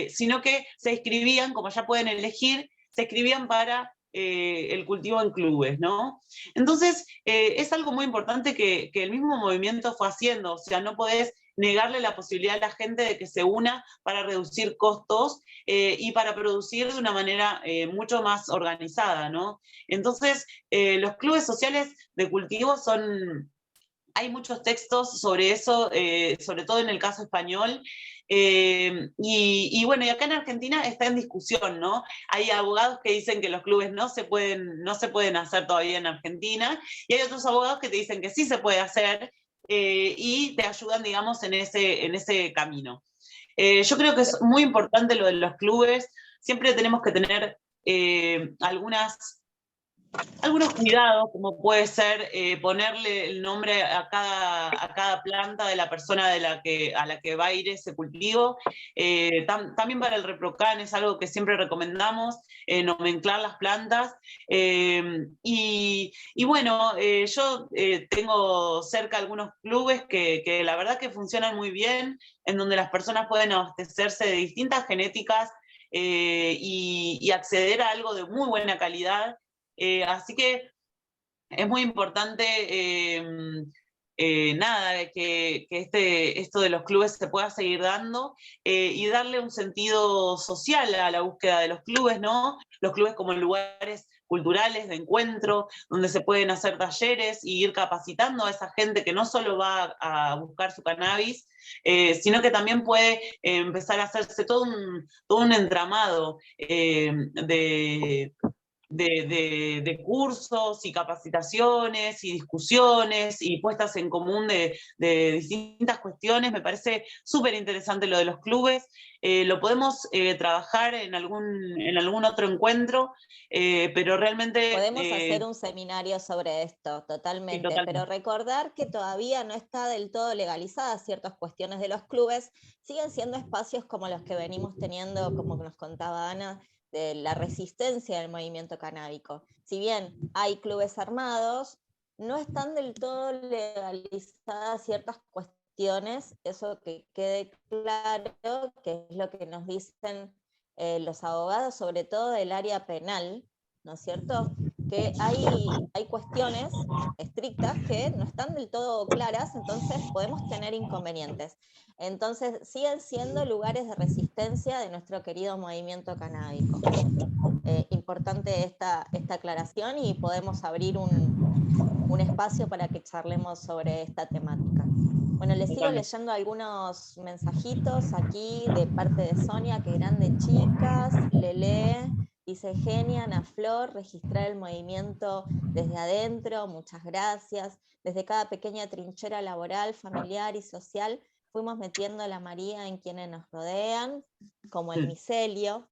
sino que se inscribían, como ya pueden elegir, se inscribían para el cultivo en clubes, ¿no? Entonces, es algo muy importante que el mismo movimiento fue haciendo, o sea, no podés negarle la posibilidad a la gente de que se una para reducir costos y para producir de una manera mucho más organizada, ¿no? Entonces, los clubes sociales de cultivo hay muchos textos sobre eso, sobre todo en el caso español, y bueno, y acá en Argentina está en discusión, ¿no? Hay abogados que dicen que los clubes no se pueden hacer todavía en Argentina, y hay otros abogados que te dicen que sí se puede hacer, y te ayudan, digamos, en ese camino. Yo creo que es muy importante lo de los clubes, siempre tenemos que tener algunos cuidados, como puede ser ponerle el nombre a cada planta de la persona a la que va a ir ese cultivo. También para el ReproCan es algo que siempre recomendamos, nomenclar las plantas. Y bueno, yo tengo cerca algunos clubes que la verdad que funcionan muy bien, en donde las personas pueden abastecerse de distintas genéticas y acceder a algo de muy buena calidad. Así que es muy importante, nada, que esto de los clubes se pueda seguir dando, y darle un sentido social a la búsqueda de los clubes, ¿no? Los clubes como lugares culturales, de encuentro, donde se pueden hacer talleres y ir capacitando a esa gente que no solo va a buscar su cannabis, sino que también puede empezar a hacerse todo un entramado de cursos y capacitaciones y discusiones y puestas en común de distintas cuestiones. Me parece súper interesante lo de los clubes. Lo podemos trabajar en algún otro encuentro, pero realmente... Podemos hacer un seminario sobre esto, sí, totalmente, pero totalmente. recordar que todavía no está del todo legalizadas ciertas cuestiones de los clubes, siguen siendo espacios como los que venimos teniendo, como nos contaba Ana, de la resistencia del movimiento canábico. Si bien hay clubes armados, no están del todo legalizadas ciertas cuestiones, eso que quede claro, que es lo que nos dicen los abogados, sobre todo del área penal, ¿no es cierto? Que hay cuestiones estrictas que no están del todo claras, entonces podemos tener inconvenientes. Entonces siguen siendo lugares de resistencia de nuestro querido movimiento canábico. Importante esta aclaración y podemos abrir un espacio para que charlemos sobre esta temática. Bueno, les sigo Totalmente. leyendo algunos mensajitos aquí de parte de Sonia, que grande chicas, Lele, dice genia, Ana Flor, registrar el movimiento desde adentro, muchas gracias. Desde cada pequeña trinchera laboral, familiar y social, fuimos metiendo a la María en quienes nos rodean, como el micelio.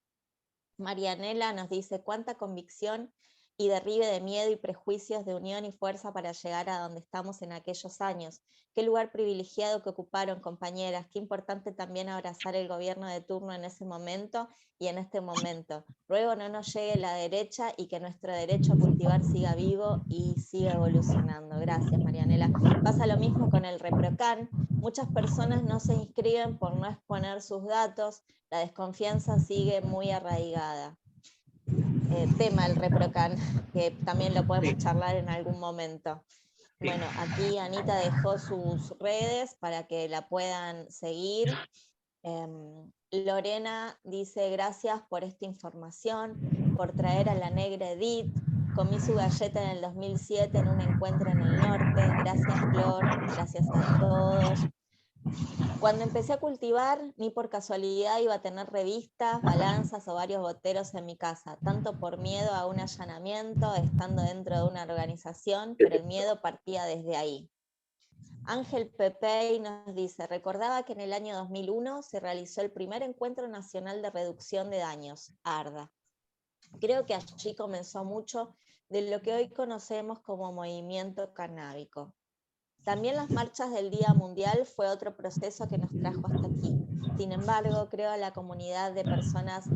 Marianela nos dice cuánta convicción y derribe de miedo y prejuicios de unión y fuerza para llegar a donde estamos en aquellos años. Qué lugar privilegiado que ocuparon, compañeras. Qué importante también abrazar el gobierno de turno en ese momento y en este momento. Ruego no nos llegue la derecha y que nuestro derecho a cultivar siga vivo y siga evolucionando. Gracias, Marianela. Pasa lo mismo con el ReproCan. Muchas personas no se inscriben por no exponer sus datos. La desconfianza sigue muy arraigada. Tema el ReproCan, que también lo podemos charlar en algún momento. Bueno, aquí Anita dejó sus redes para que la puedan seguir. Lorena dice gracias por esta información, por traer a la negra Edith. Comí su galleta en el 2007 en un encuentro en el norte. Gracias, Flor. Gracias a todos. Cuando empecé a cultivar, ni por casualidad iba a tener revistas, balanzas o varios boteros en mi casa, tanto por miedo a un allanamiento, estando dentro de una organización, pero el miedo partía desde ahí. Ángel Pepe nos dice, recordaba que en el año 2001 se realizó el primer Encuentro Nacional de Reducción de Daños, ARDA. Creo que allí comenzó mucho de lo que hoy conocemos como movimiento canábico. También las marchas del Día Mundial fue otro proceso que nos trajo hasta aquí. Sin embargo, creo que la comunidad de personas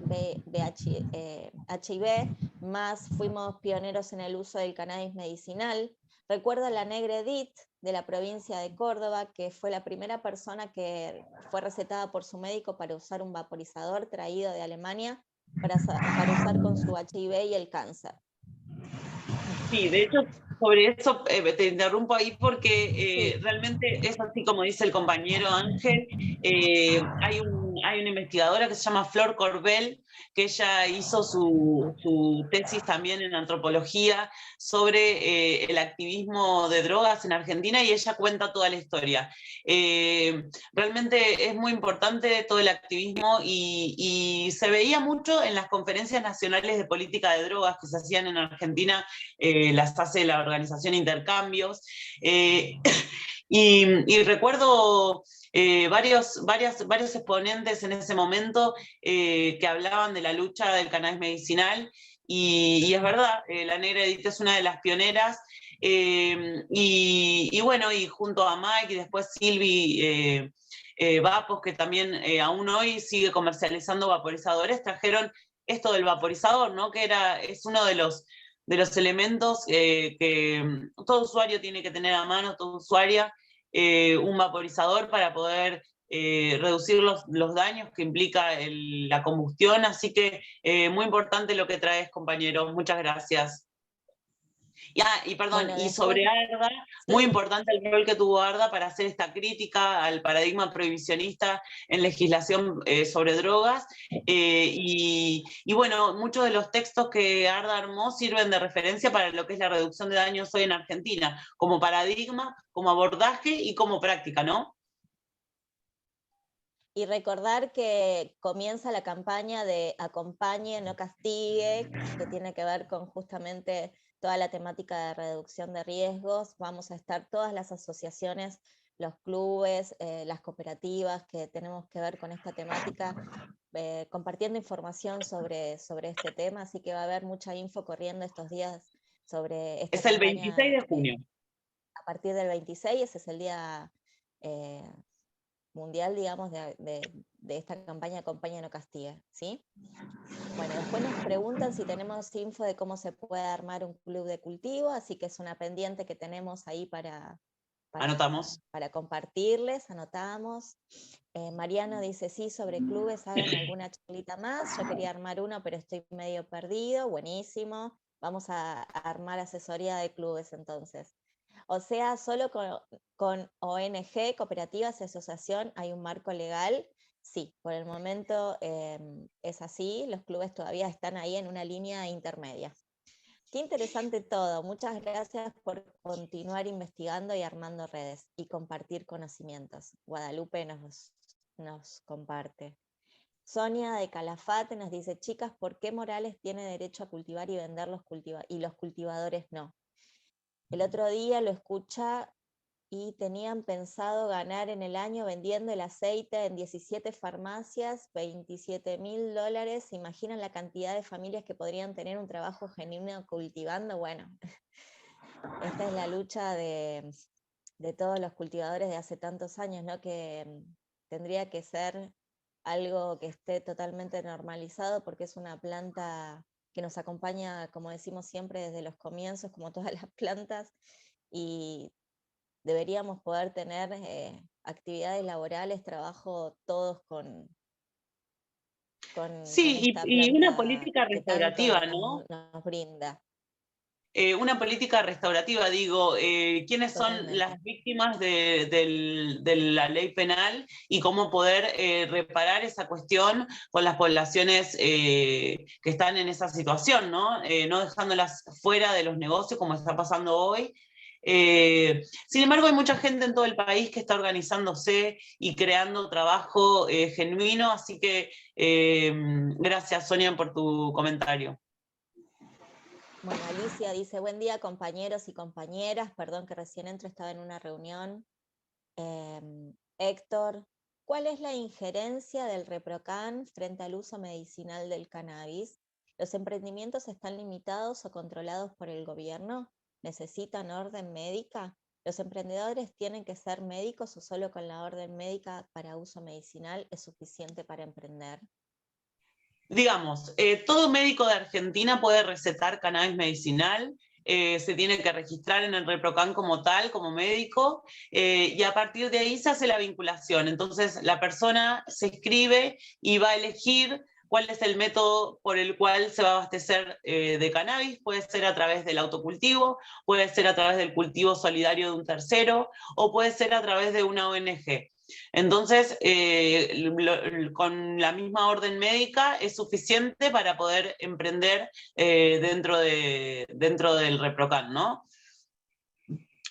HIV, más fuimos pioneros en el uso del cannabis medicinal. Recuerdo a la negra Edith de la provincia de Córdoba, que fue la primera persona que fue recetada por su médico para usar un vaporizador traído de Alemania para usar con su HIV y el cáncer. Sí, de hecho, sobre eso te interrumpo ahí porque realmente es así como dice el compañero Ángel. Hay una investigadora que se llama Flor Corbel, que ella hizo su tesis también en antropología sobre el activismo de drogas en Argentina y ella cuenta toda la historia. Realmente es muy importante todo el activismo y se veía mucho en las conferencias nacionales de política de drogas que se hacían en Argentina. Las hace la organización Intercambios, y recuerdo varios exponentes en ese momento que hablaban de la lucha del cannabis medicinal, y es verdad, la negra Edith es una de las pioneras, y bueno, y junto a Mike y después Silvi Vapos, que también aún hoy sigue comercializando vaporizadores, trajeron esto del vaporizador, ¿no? Que es uno de los elementos que todo usuario tiene que tener a mano, toda usuaria, un vaporizador para poder reducir los daños que implica la combustión. Así que muy importante lo que traes, compañeros. Muchas gracias. Perdón, Bueno, y después, sobre Arda, muy sí, importante el rol que tuvo Arda para hacer esta crítica al paradigma prohibicionista en legislación sobre drogas. Y bueno, muchos de los textos que Arda armó sirven de referencia para lo que es la reducción de daños hoy en Argentina, como paradigma, como abordaje y como práctica, ¿no? y recordar que comienza la campaña de Acompañe, no castigue, que tiene que ver con justamente toda la temática de reducción de riesgos. Vamos a estar todas las asociaciones, los clubes, las cooperativas que tenemos que ver con esta temática, compartiendo información sobre este tema, así que va a haber mucha info corriendo estos días sobre esta Es el 26 campaña. de junio. A partir del 26, ese es el día mundial, digamos, de esta campaña Acompaña no castiga, ¿sí? Bueno, después nos preguntan si tenemos info de cómo se puede armar un club de cultivo, así que es una pendiente que tenemos ahí Anotamos. para compartirles, anotamos. Mariano dice, sí, sobre clubes, hagan alguna charlita más, yo quería armar uno, pero estoy medio perdido, buenísimo, vamos a armar asesoría de clubes entonces. O sea, solo con ONG, cooperativas y asociación hay un marco legal. Sí, por el momento es así, los clubes todavía están ahí en una línea intermedia. Qué interesante todo, muchas gracias por continuar investigando y armando redes y compartir conocimientos. Guadalupe nos comparte. Sonia de Calafate nos dice, chicas, ¿por qué Morales tiene derecho a cultivar y vender y los cultivadores no? El otro día lo escucha y tenían pensado ganar en el año vendiendo el aceite en 17 farmacias, $27.000. ¿Se imaginan la cantidad de familias que podrían tener un trabajo genuino cultivando? Bueno, esta es la lucha de todos los cultivadores de hace tantos años, ¿no? Que tendría que ser algo que esté totalmente normalizado porque es una planta que nos acompaña, como decimos siempre, desde los comienzos, como todas las plantas, y deberíamos poder tener actividades laborales, trabajo todos con Sí, esta y una planta política que tanto restaurativa, ¿no? nos brinda. Una política restaurativa, digo, quiénes son Totalmente. las víctimas de la ley penal y cómo poder reparar esa cuestión con las poblaciones que están en esa situación, ¿no? No dejándolas fuera de los negocios como está pasando hoy. Sin embargo, hay mucha gente en todo el país que está organizándose y creando trabajo genuino, así que gracias, Sonia, por tu comentario. Bueno, Alicia dice, buen día compañeros y compañeras, perdón que recién entro, estaba en una reunión. Héctor, ¿cuál es la injerencia del ReproCan frente al uso medicinal del cannabis? ¿Los emprendimientos están limitados o controlados por el gobierno? ¿Necesitan orden médica? ¿Los emprendedores tienen que ser médicos o solo con la orden médica para uso medicinal es suficiente para emprender? Digamos, todo médico de Argentina puede recetar cannabis medicinal, se tiene que registrar en el ReproCan como tal, como médico, y a partir de ahí se hace la vinculación. Entonces la persona se inscribe y va a elegir cuál es el método por el cual se va a abastecer de cannabis. Puede ser a través del autocultivo, puede ser a través del cultivo solidario de un tercero, o puede ser a través de una ONG. Entonces, con la misma orden médica es suficiente para poder emprender dentro del ReproCan, ¿no?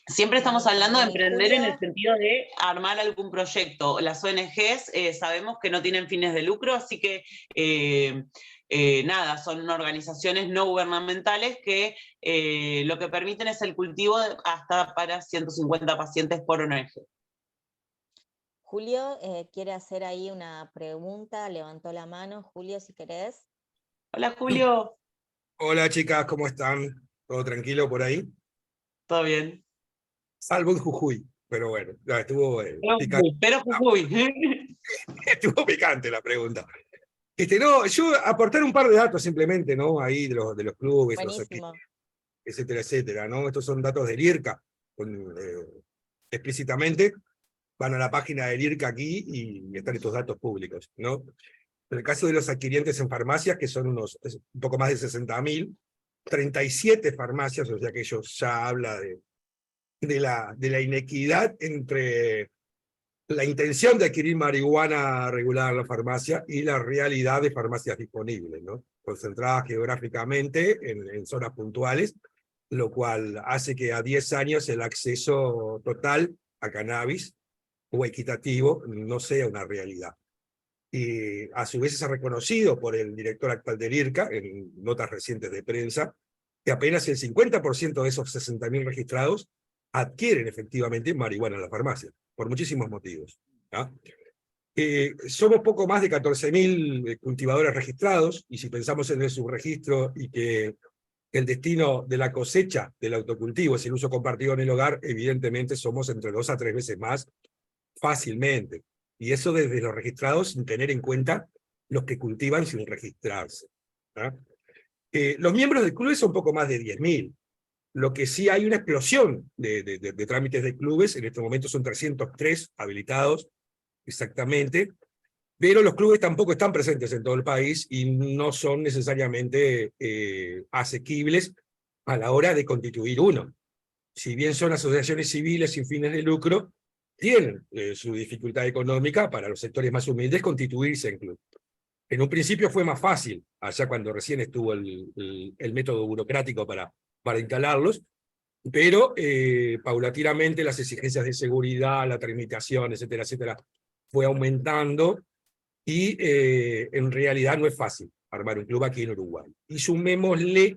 Siempre estamos hablando de Buenísimo. Y emprender en el Julio, sentido de armar algún proyecto. Las ONGs sabemos que no tienen fines de lucro, así que nada, son organizaciones no gubernamentales que lo que permiten es el cultivo hasta para 150 pacientes por ONG. Julio quiere hacer ahí una pregunta, levantó la mano. Julio, si querés. Hola Julio, Hola chicas, ¿cómo están? ¿Todo tranquilo por ahí? ¿todo bien? Salvo en Jujuy, pero bueno, ya estuvo picante. Pero Jujuy. Estuvo picante la pregunta. No, yo aportar un par de datos simplemente, ¿no? Ahí de los clubes, Buenísimo. etcétera, etcétera, ¿no? Estos son datos del IRCA, explícitamente. Van a la página del IRCA aquí y están estos datos públicos, ¿no? En el caso de los adquirientes en farmacias, que son un poco más de 60.000, 37 farmacias, o sea que ello ya habla de la inequidad entre la intención de adquirir marihuana regular en la farmacia y la realidad de farmacias disponibles, ¿no? Concentradas geográficamente en zonas puntuales, lo cual hace que a 10 años el acceso total a cannabis o equitativo no sea una realidad. Y a su vez es reconocido por el director actual del IRCA, en notas recientes de prensa, que apenas el 50% de esos 60.000 registrados adquieren efectivamente marihuana en la farmacia, por muchísimos motivos. ¿Ah? Somos poco más de 14.000 cultivadores registrados, y si pensamos en el subregistro y que el destino de la cosecha del autocultivo es el uso compartido en el hogar, evidentemente somos entre 2 a 3 veces más fácilmente. Y eso desde los registrados sin tener en cuenta los que cultivan sin registrarse. ¿Ah? Los miembros del club son poco más de 10.000. Lo que sí hay una explosión de trámites de clubes, en este momento son 303 habilitados exactamente, pero los clubes tampoco están presentes en todo el país y no son necesariamente asequibles a la hora de constituir uno. Si bien son asociaciones civiles sin fines de lucro, tienen su dificultad económica para los sectores más humildes constituirse en club. En un principio fue más fácil, allá cuando recién estuvo el método burocrático para instalarlos, pero paulatinamente las exigencias de seguridad, la tramitación, etcétera, etcétera, fue aumentando y en realidad no es fácil armar un club aquí en Uruguay. Y sumémosle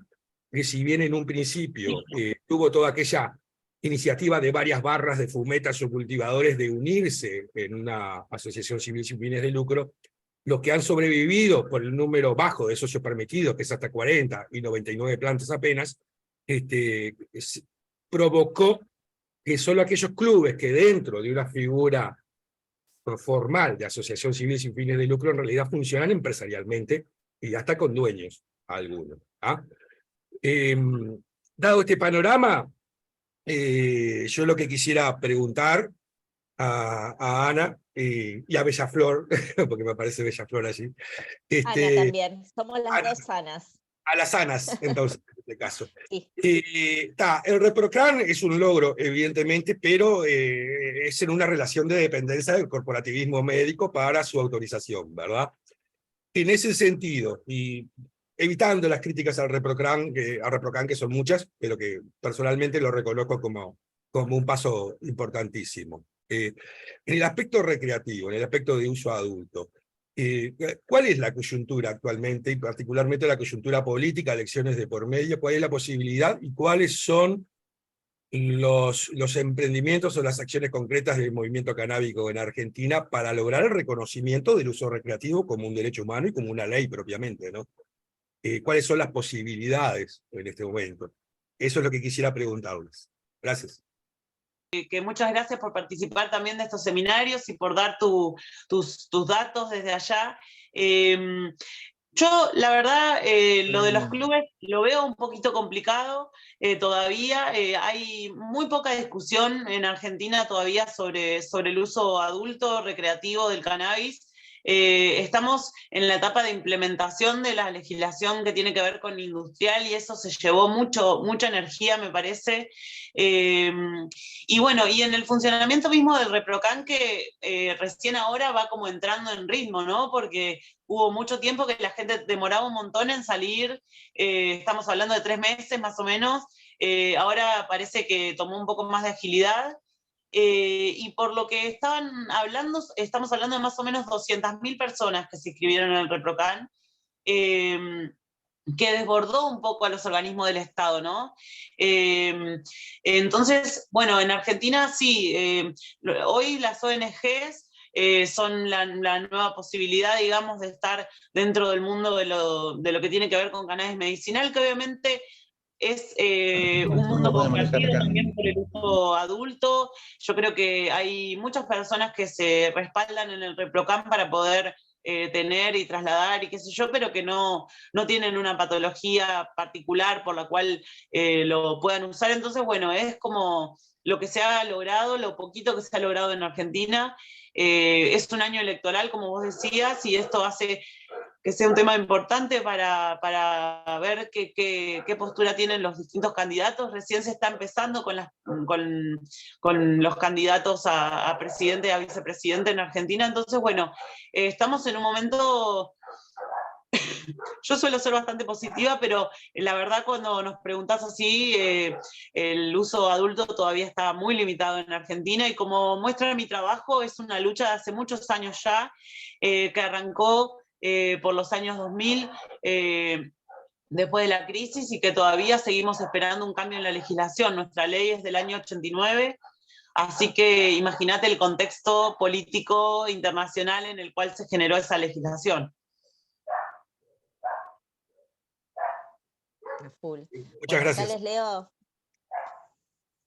que si bien en un principio tuvo toda aquella iniciativa de varias barras de fumetas o cultivadores de unirse en una asociación civil sin fines de lucro, los que han sobrevivido por el número bajo de socios permitidos, que es hasta 40 y 99 plantas apenas, provocó que solo aquellos clubes que dentro de una figura formal de asociación civil sin fines de lucro en realidad funcionan empresarialmente y hasta con dueños algunos. ¿Ah? Dado este panorama, yo lo que quisiera preguntar a Ana y a Bellaflor, porque me aparece Bellaflor allí. Ana también, somos las Ana, dos Anas. A las Anas, entonces, en este caso. Sí. El ReproCran es un logro, evidentemente, pero es en una relación de dependencia del corporativismo médico para su autorización, ¿verdad? En ese sentido, y evitando las críticas al ReproCran, que son muchas, pero que personalmente lo reconozco como un paso importantísimo. En el aspecto recreativo, en el aspecto de uso adulto, ¿cuál es la coyuntura actualmente, y particularmente la coyuntura política, elecciones de por medio? ¿Cuál es la posibilidad y cuáles son los emprendimientos o las acciones concretas del movimiento canábico en Argentina para lograr el reconocimiento del uso recreativo como un derecho humano y como una ley propiamente, ¿no? ¿Cuáles son las posibilidades en este momento? Eso es lo que quisiera preguntarles. Gracias. Que muchas gracias por participar también de estos seminarios y por dar tus datos desde allá. Yo, la verdad, lo de los clubes lo veo un poquito complicado todavía. Hay muy poca discusión en Argentina todavía sobre el uso adulto recreativo del cannabis. Estamos en la etapa de implementación de la legislación que tiene que ver con industrial y eso se llevó mucha energía, me parece. Y bueno, y en el funcionamiento mismo del ReproCan, que recién ahora va como entrando en ritmo, ¿no? Porque hubo mucho tiempo que la gente demoraba un montón en salir, estamos hablando de 3 meses más o menos, ahora parece que tomó un poco más de agilidad. Y por lo que estaban hablando, estamos hablando de más o menos 200.000 personas que se inscribieron en el ReproCan, que desbordó un poco a los organismos del Estado, ¿no? Entonces, bueno, en Argentina sí, hoy las ONGs son la nueva posibilidad, digamos, de estar dentro del mundo de lo que tiene que ver con cannabis medicinal, que obviamente es un mundo compartido también por el uso adulto. Yo creo que hay muchas personas que se respaldan en el ReproCan para poder tener y trasladar y qué sé yo, pero que no tienen una patología particular por la cual lo puedan usar. Entonces, bueno, es como lo que se ha logrado, lo poquito que se ha logrado en Argentina. Es un año electoral, como vos decías, y esto hace sea un tema importante para ver qué postura tienen los distintos candidatos. Recién se está empezando con los candidatos a presidente y a vicepresidente en Argentina, entonces bueno, estamos en un momento. Yo suelo ser bastante positiva, pero la verdad cuando nos preguntás así, el uso adulto todavía está muy limitado en Argentina y como muestra mi trabajo, es una lucha de hace muchos años ya, que arrancó por los años 2000, después de la crisis, y que todavía seguimos esperando un cambio en la legislación. Nuestra ley es del año 89, así que imagínate el contexto político internacional en el cual se generó esa legislación. Full. Muchas gracias. Acá les leo.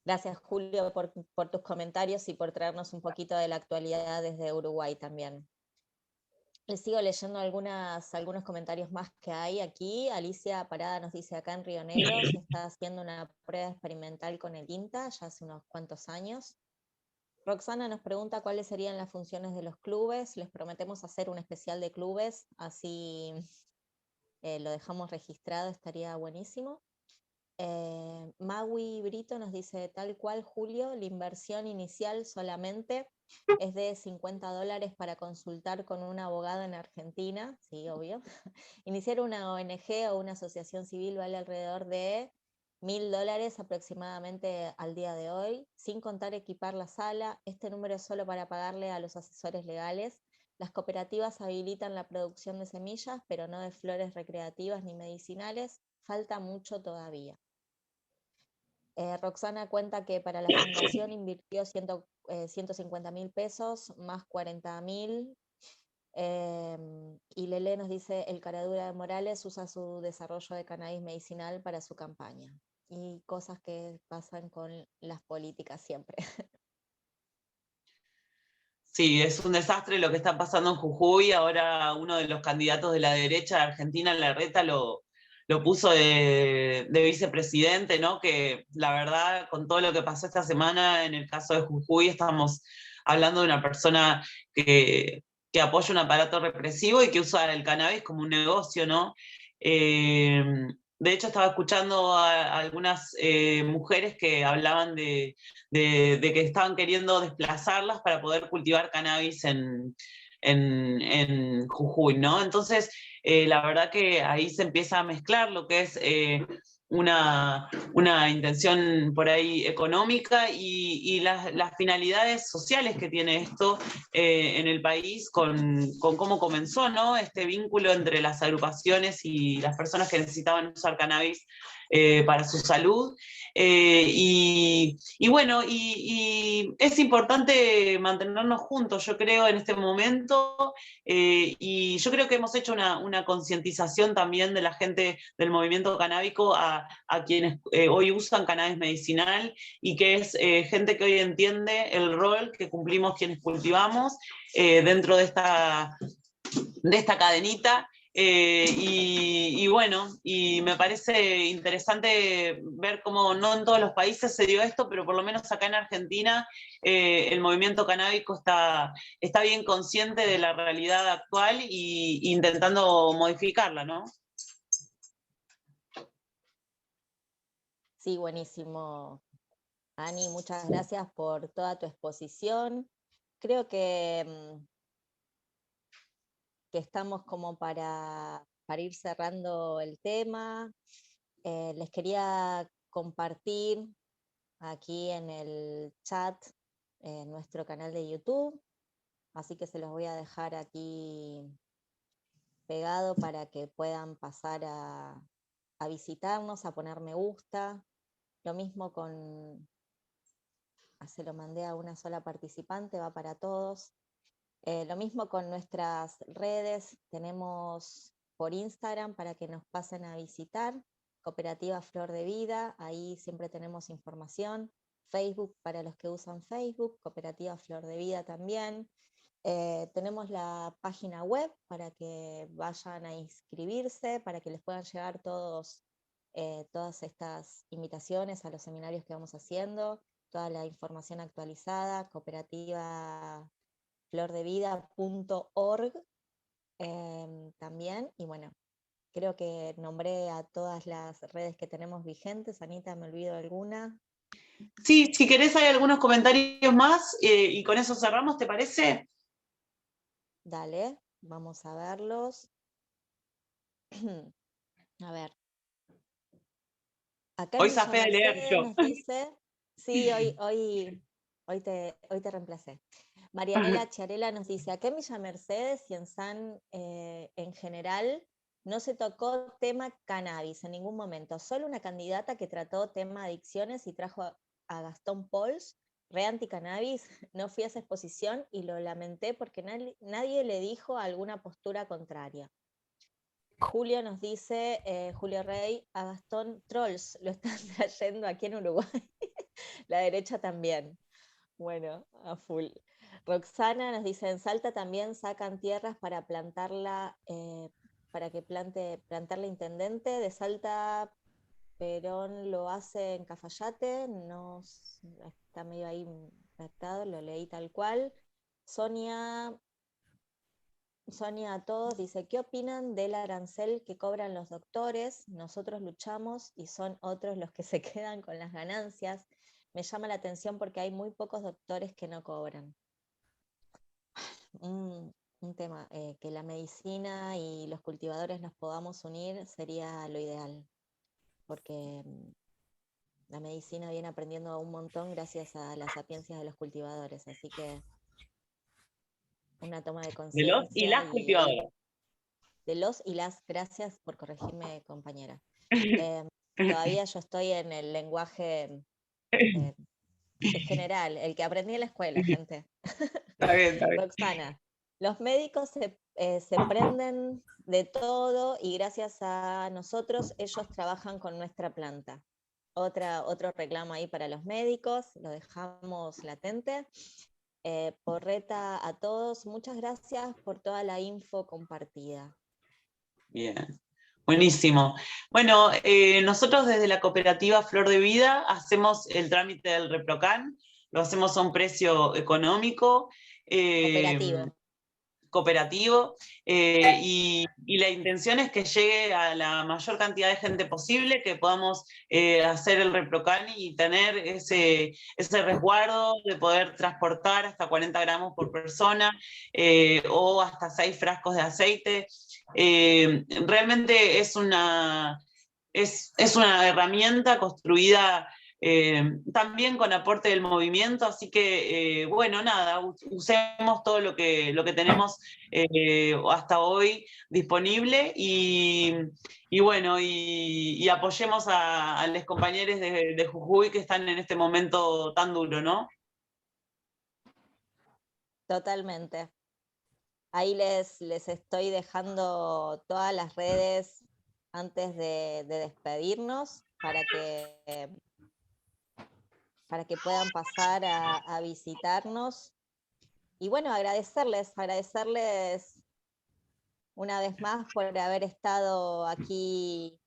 Gracias, Julio, por tus comentarios y por traernos un poquito de la actualidad desde Uruguay también. Les sigo leyendo algunos comentarios más que hay aquí. Alicia Parada nos dice: acá en Río Negro se está haciendo una prueba experimental con el INTA ya hace unos cuantos años. Roxana nos pregunta cuáles serían las funciones de los clubes. Les prometemos hacer un especial de clubes, así lo dejamos registrado, estaría buenísimo. Maui Brito nos dice: tal cual, Julio, la inversión inicial solamente es de $50 para consultar con un abogado en Argentina, sí, obvio. Iniciar una ONG o una asociación civil vale alrededor de $1000 aproximadamente al día de hoy, sin contar equipar la sala. Este número es solo para pagarle a los asesores legales. Las cooperativas habilitan la producción de semillas, pero no de flores recreativas ni medicinales. Falta mucho todavía. Roxana cuenta que para la fundación invirtió 150.000 pesos más 40.000. Y Lele nos dice: el Caradura de Morales usa su desarrollo de cannabis medicinal para su campaña. Y cosas que pasan con las políticas siempre. Sí, es un desastre lo que está pasando en Jujuy. Ahora uno de los candidatos de la derecha de Argentina, Larreta, lo puso de vicepresidente, ¿no? Que la verdad, con todo lo que pasó esta semana en el caso de Jujuy, estamos hablando de una persona que apoya un aparato represivo y que usa el cannabis como un negocio, ¿no? De hecho, estaba escuchando a algunas mujeres que hablaban de que estaban queriendo desplazarlas para poder cultivar cannabis en Jujuy, ¿no? Entonces, la verdad que ahí se empieza a mezclar lo que es una intención por ahí económica y las finalidades sociales que tiene esto en el país con cómo comenzó, ¿no? Este vínculo entre las agrupaciones y las personas que necesitaban usar cannabis para su salud. Y bueno, y es importante mantenernos juntos, yo creo, en este momento, y yo creo que hemos hecho una concientización también de la gente del movimiento canábico a quienes hoy usan cannabis medicinal, y que es gente que hoy entiende el rol que cumplimos quienes cultivamos dentro de esta cadenita. Y bueno, y me parece interesante ver cómo no en todos los países se dio esto, pero por lo menos acá en Argentina el movimiento canábico está bien consciente de la realidad actual y intentando modificarla, ¿no? Sí, buenísimo, Ani, muchas gracias por toda tu exposición. Creo que estamos como para ir cerrando el tema. Les quería compartir aquí en el chat nuestro canal de YouTube, así que se los voy a dejar aquí pegado para que puedan pasar a visitarnos, a poner me gusta. Lo mismo se lo mandé a una sola participante, va para todos. Lo mismo con nuestras redes, tenemos por Instagram para que nos pasen a visitar, Cooperativa Flor de Vida, ahí siempre tenemos información. Facebook para los que usan Facebook, Cooperativa Flor de Vida también. Tenemos la página web para que vayan a inscribirse, para que les puedan llegar todas estas invitaciones a los seminarios que vamos haciendo, toda la información actualizada, cooperativa flordevida.org. también, y bueno, creo que nombré a todas las redes que tenemos vigentes. Anita, ¿me olvido alguna? Sí, si querés hay algunos comentarios más y con eso cerramos, ¿te parece? Dale, vamos a verlos. A ver. Acá Hoy Milla zafé de leer Mercedes yo. nos dice, sí, hoy te reemplacé. Marianela Chiarela nos dice, acá en Villa Mercedes y en San en general no se tocó tema cannabis en ningún momento, solo una candidata que trató tema adicciones y trajo a Gastón Pols, re anti-cannabis. No fui a esa exposición y lo lamenté porque nadie le dijo alguna postura contraria. Julio nos dice, Julio Rey, a Gastón Trolls lo están trayendo aquí en Uruguay. La derecha también. Bueno, a full. Roxana nos dice, en Salta también sacan tierras para plantarla, para que plantarla intendente. De Salta, Perón lo hace en Cafayate, no, está medio ahí redactado, lo leí tal cual. Sonia a todos dice, ¿qué opinan del arancel que cobran los doctores? Nosotros luchamos y son otros los que se quedan con las ganancias. Me llama la atención porque hay muy pocos doctores que no cobran. Un tema, que la medicina y los cultivadores nos podamos unir sería lo ideal, porque la medicina viene aprendiendo un montón gracias a las sapiencias de los cultivadores, así que una toma de De los y conciencia las y ahí cultivadoras. de los y las, gracias por corregirme, compañera. Todavía yo estoy en el lenguaje general, el que aprendí en la escuela, gente. Está bien, está bien. Roxana, los médicos se prenden de todo y gracias a nosotros ellos trabajan con nuestra planta. Otro reclamo ahí para los médicos, lo dejamos latente. Porreta a todos, muchas gracias por toda la info compartida. Bien, buenísimo. Bueno, nosotros desde la cooperativa Flor de Vida hacemos el trámite del ReproCan, lo hacemos a un precio económico. Cooperativo, y la intención es que llegue a la mayor cantidad de gente posible, que podamos hacer el ReproCan y tener ese resguardo de poder transportar hasta 40 gramos por persona o hasta 6 frascos de aceite. Realmente es una herramienta construida también con aporte del movimiento, así que, bueno, nada, usemos todo lo que tenemos hasta hoy disponible y bueno, y apoyemos a los compañeros de Jujuy que están en este momento tan duro, ¿no? Totalmente. Ahí les estoy dejando todas las redes antes de despedirnos para que puedan pasar a visitarnos. Y bueno, agradecerles una vez más por haber estado aquí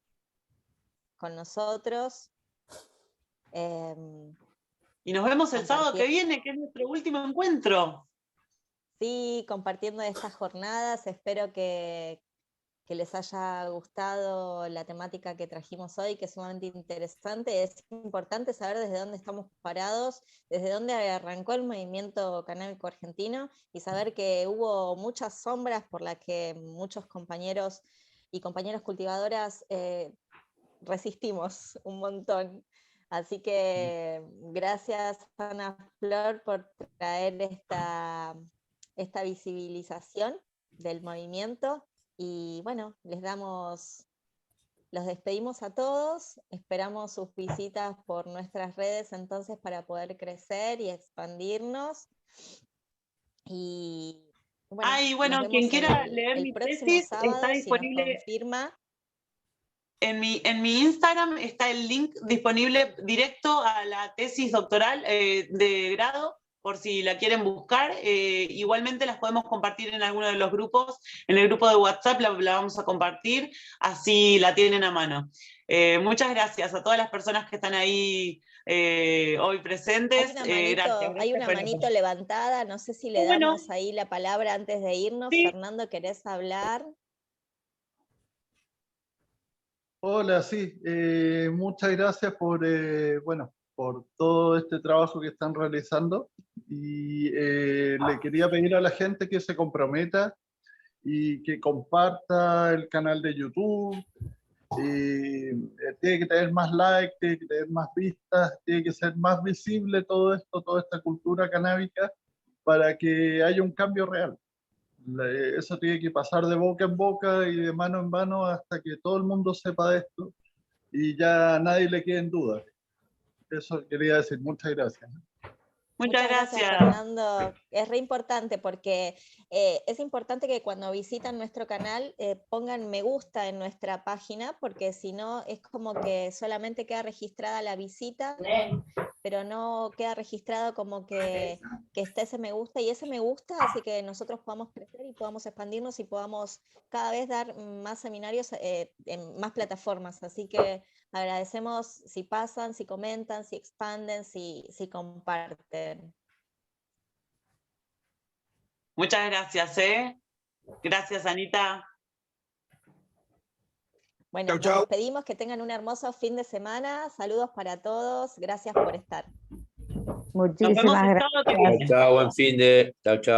con nosotros. Y nos vemos el sábado que viene, que es nuestro último encuentro. Sí, compartiendo estas jornadas. Espero que les haya gustado la temática que trajimos hoy, que es sumamente interesante. Es importante saber desde dónde estamos parados, desde dónde arrancó el movimiento canábico argentino y saber que hubo muchas sombras por las que muchos compañeros y compañeras cultivadoras resistimos un montón. Así que gracias, Ana Flor, por traer esta visibilización del movimiento. Y bueno, los despedimos a todos, esperamos sus visitas por nuestras redes entonces para poder crecer y expandirnos. Y bueno, quien quiera leer mi tesis está disponible. Si nos confirma. En mi Instagram está el link disponible directo a la tesis doctoral de grado, por si la quieren buscar. Igualmente las podemos compartir en alguno de los grupos. En el grupo de WhatsApp la vamos a compartir, así la tienen a mano. Muchas gracias a todas las personas que están ahí hoy presentes. Hay una manito levantada, no sé si le damos ahí la palabra antes de irnos. Sí. Fernando, ¿querés hablar? Hola, sí, muchas gracias por, por todo este trabajo que están realizando, y le quería pedir a la gente que se comprometa y que comparta el canal de YouTube. Tiene que tener más likes, tiene que tener más vistas, tiene que ser más visible todo esto, toda esta cultura canábica, para que haya un cambio real. Eso tiene que pasar de boca en boca y de mano en mano hasta que todo el mundo sepa de esto y ya nadie le quede en duda. Eso quería decir. Muchas gracias. Muchas gracias, Fernando. Es re importante porque es importante que cuando visitan nuestro canal pongan me gusta en nuestra página, porque si no es como que solamente queda registrada la visita, pero no queda registrado como que está ese me gusta, y ese me gusta hace que nosotros podamos crecer y podamos expandirnos y podamos cada vez dar más seminarios en más plataformas. Así que agradecemos si pasan, si comentan, si expanden, si comparten. Muchas gracias, Gracias, Anita. Bueno, nos despedimos, que tengan un hermoso fin de semana. Saludos para todos. Gracias por estar. Muchísimas gracias. Chao, buen fin de. Chao, chao.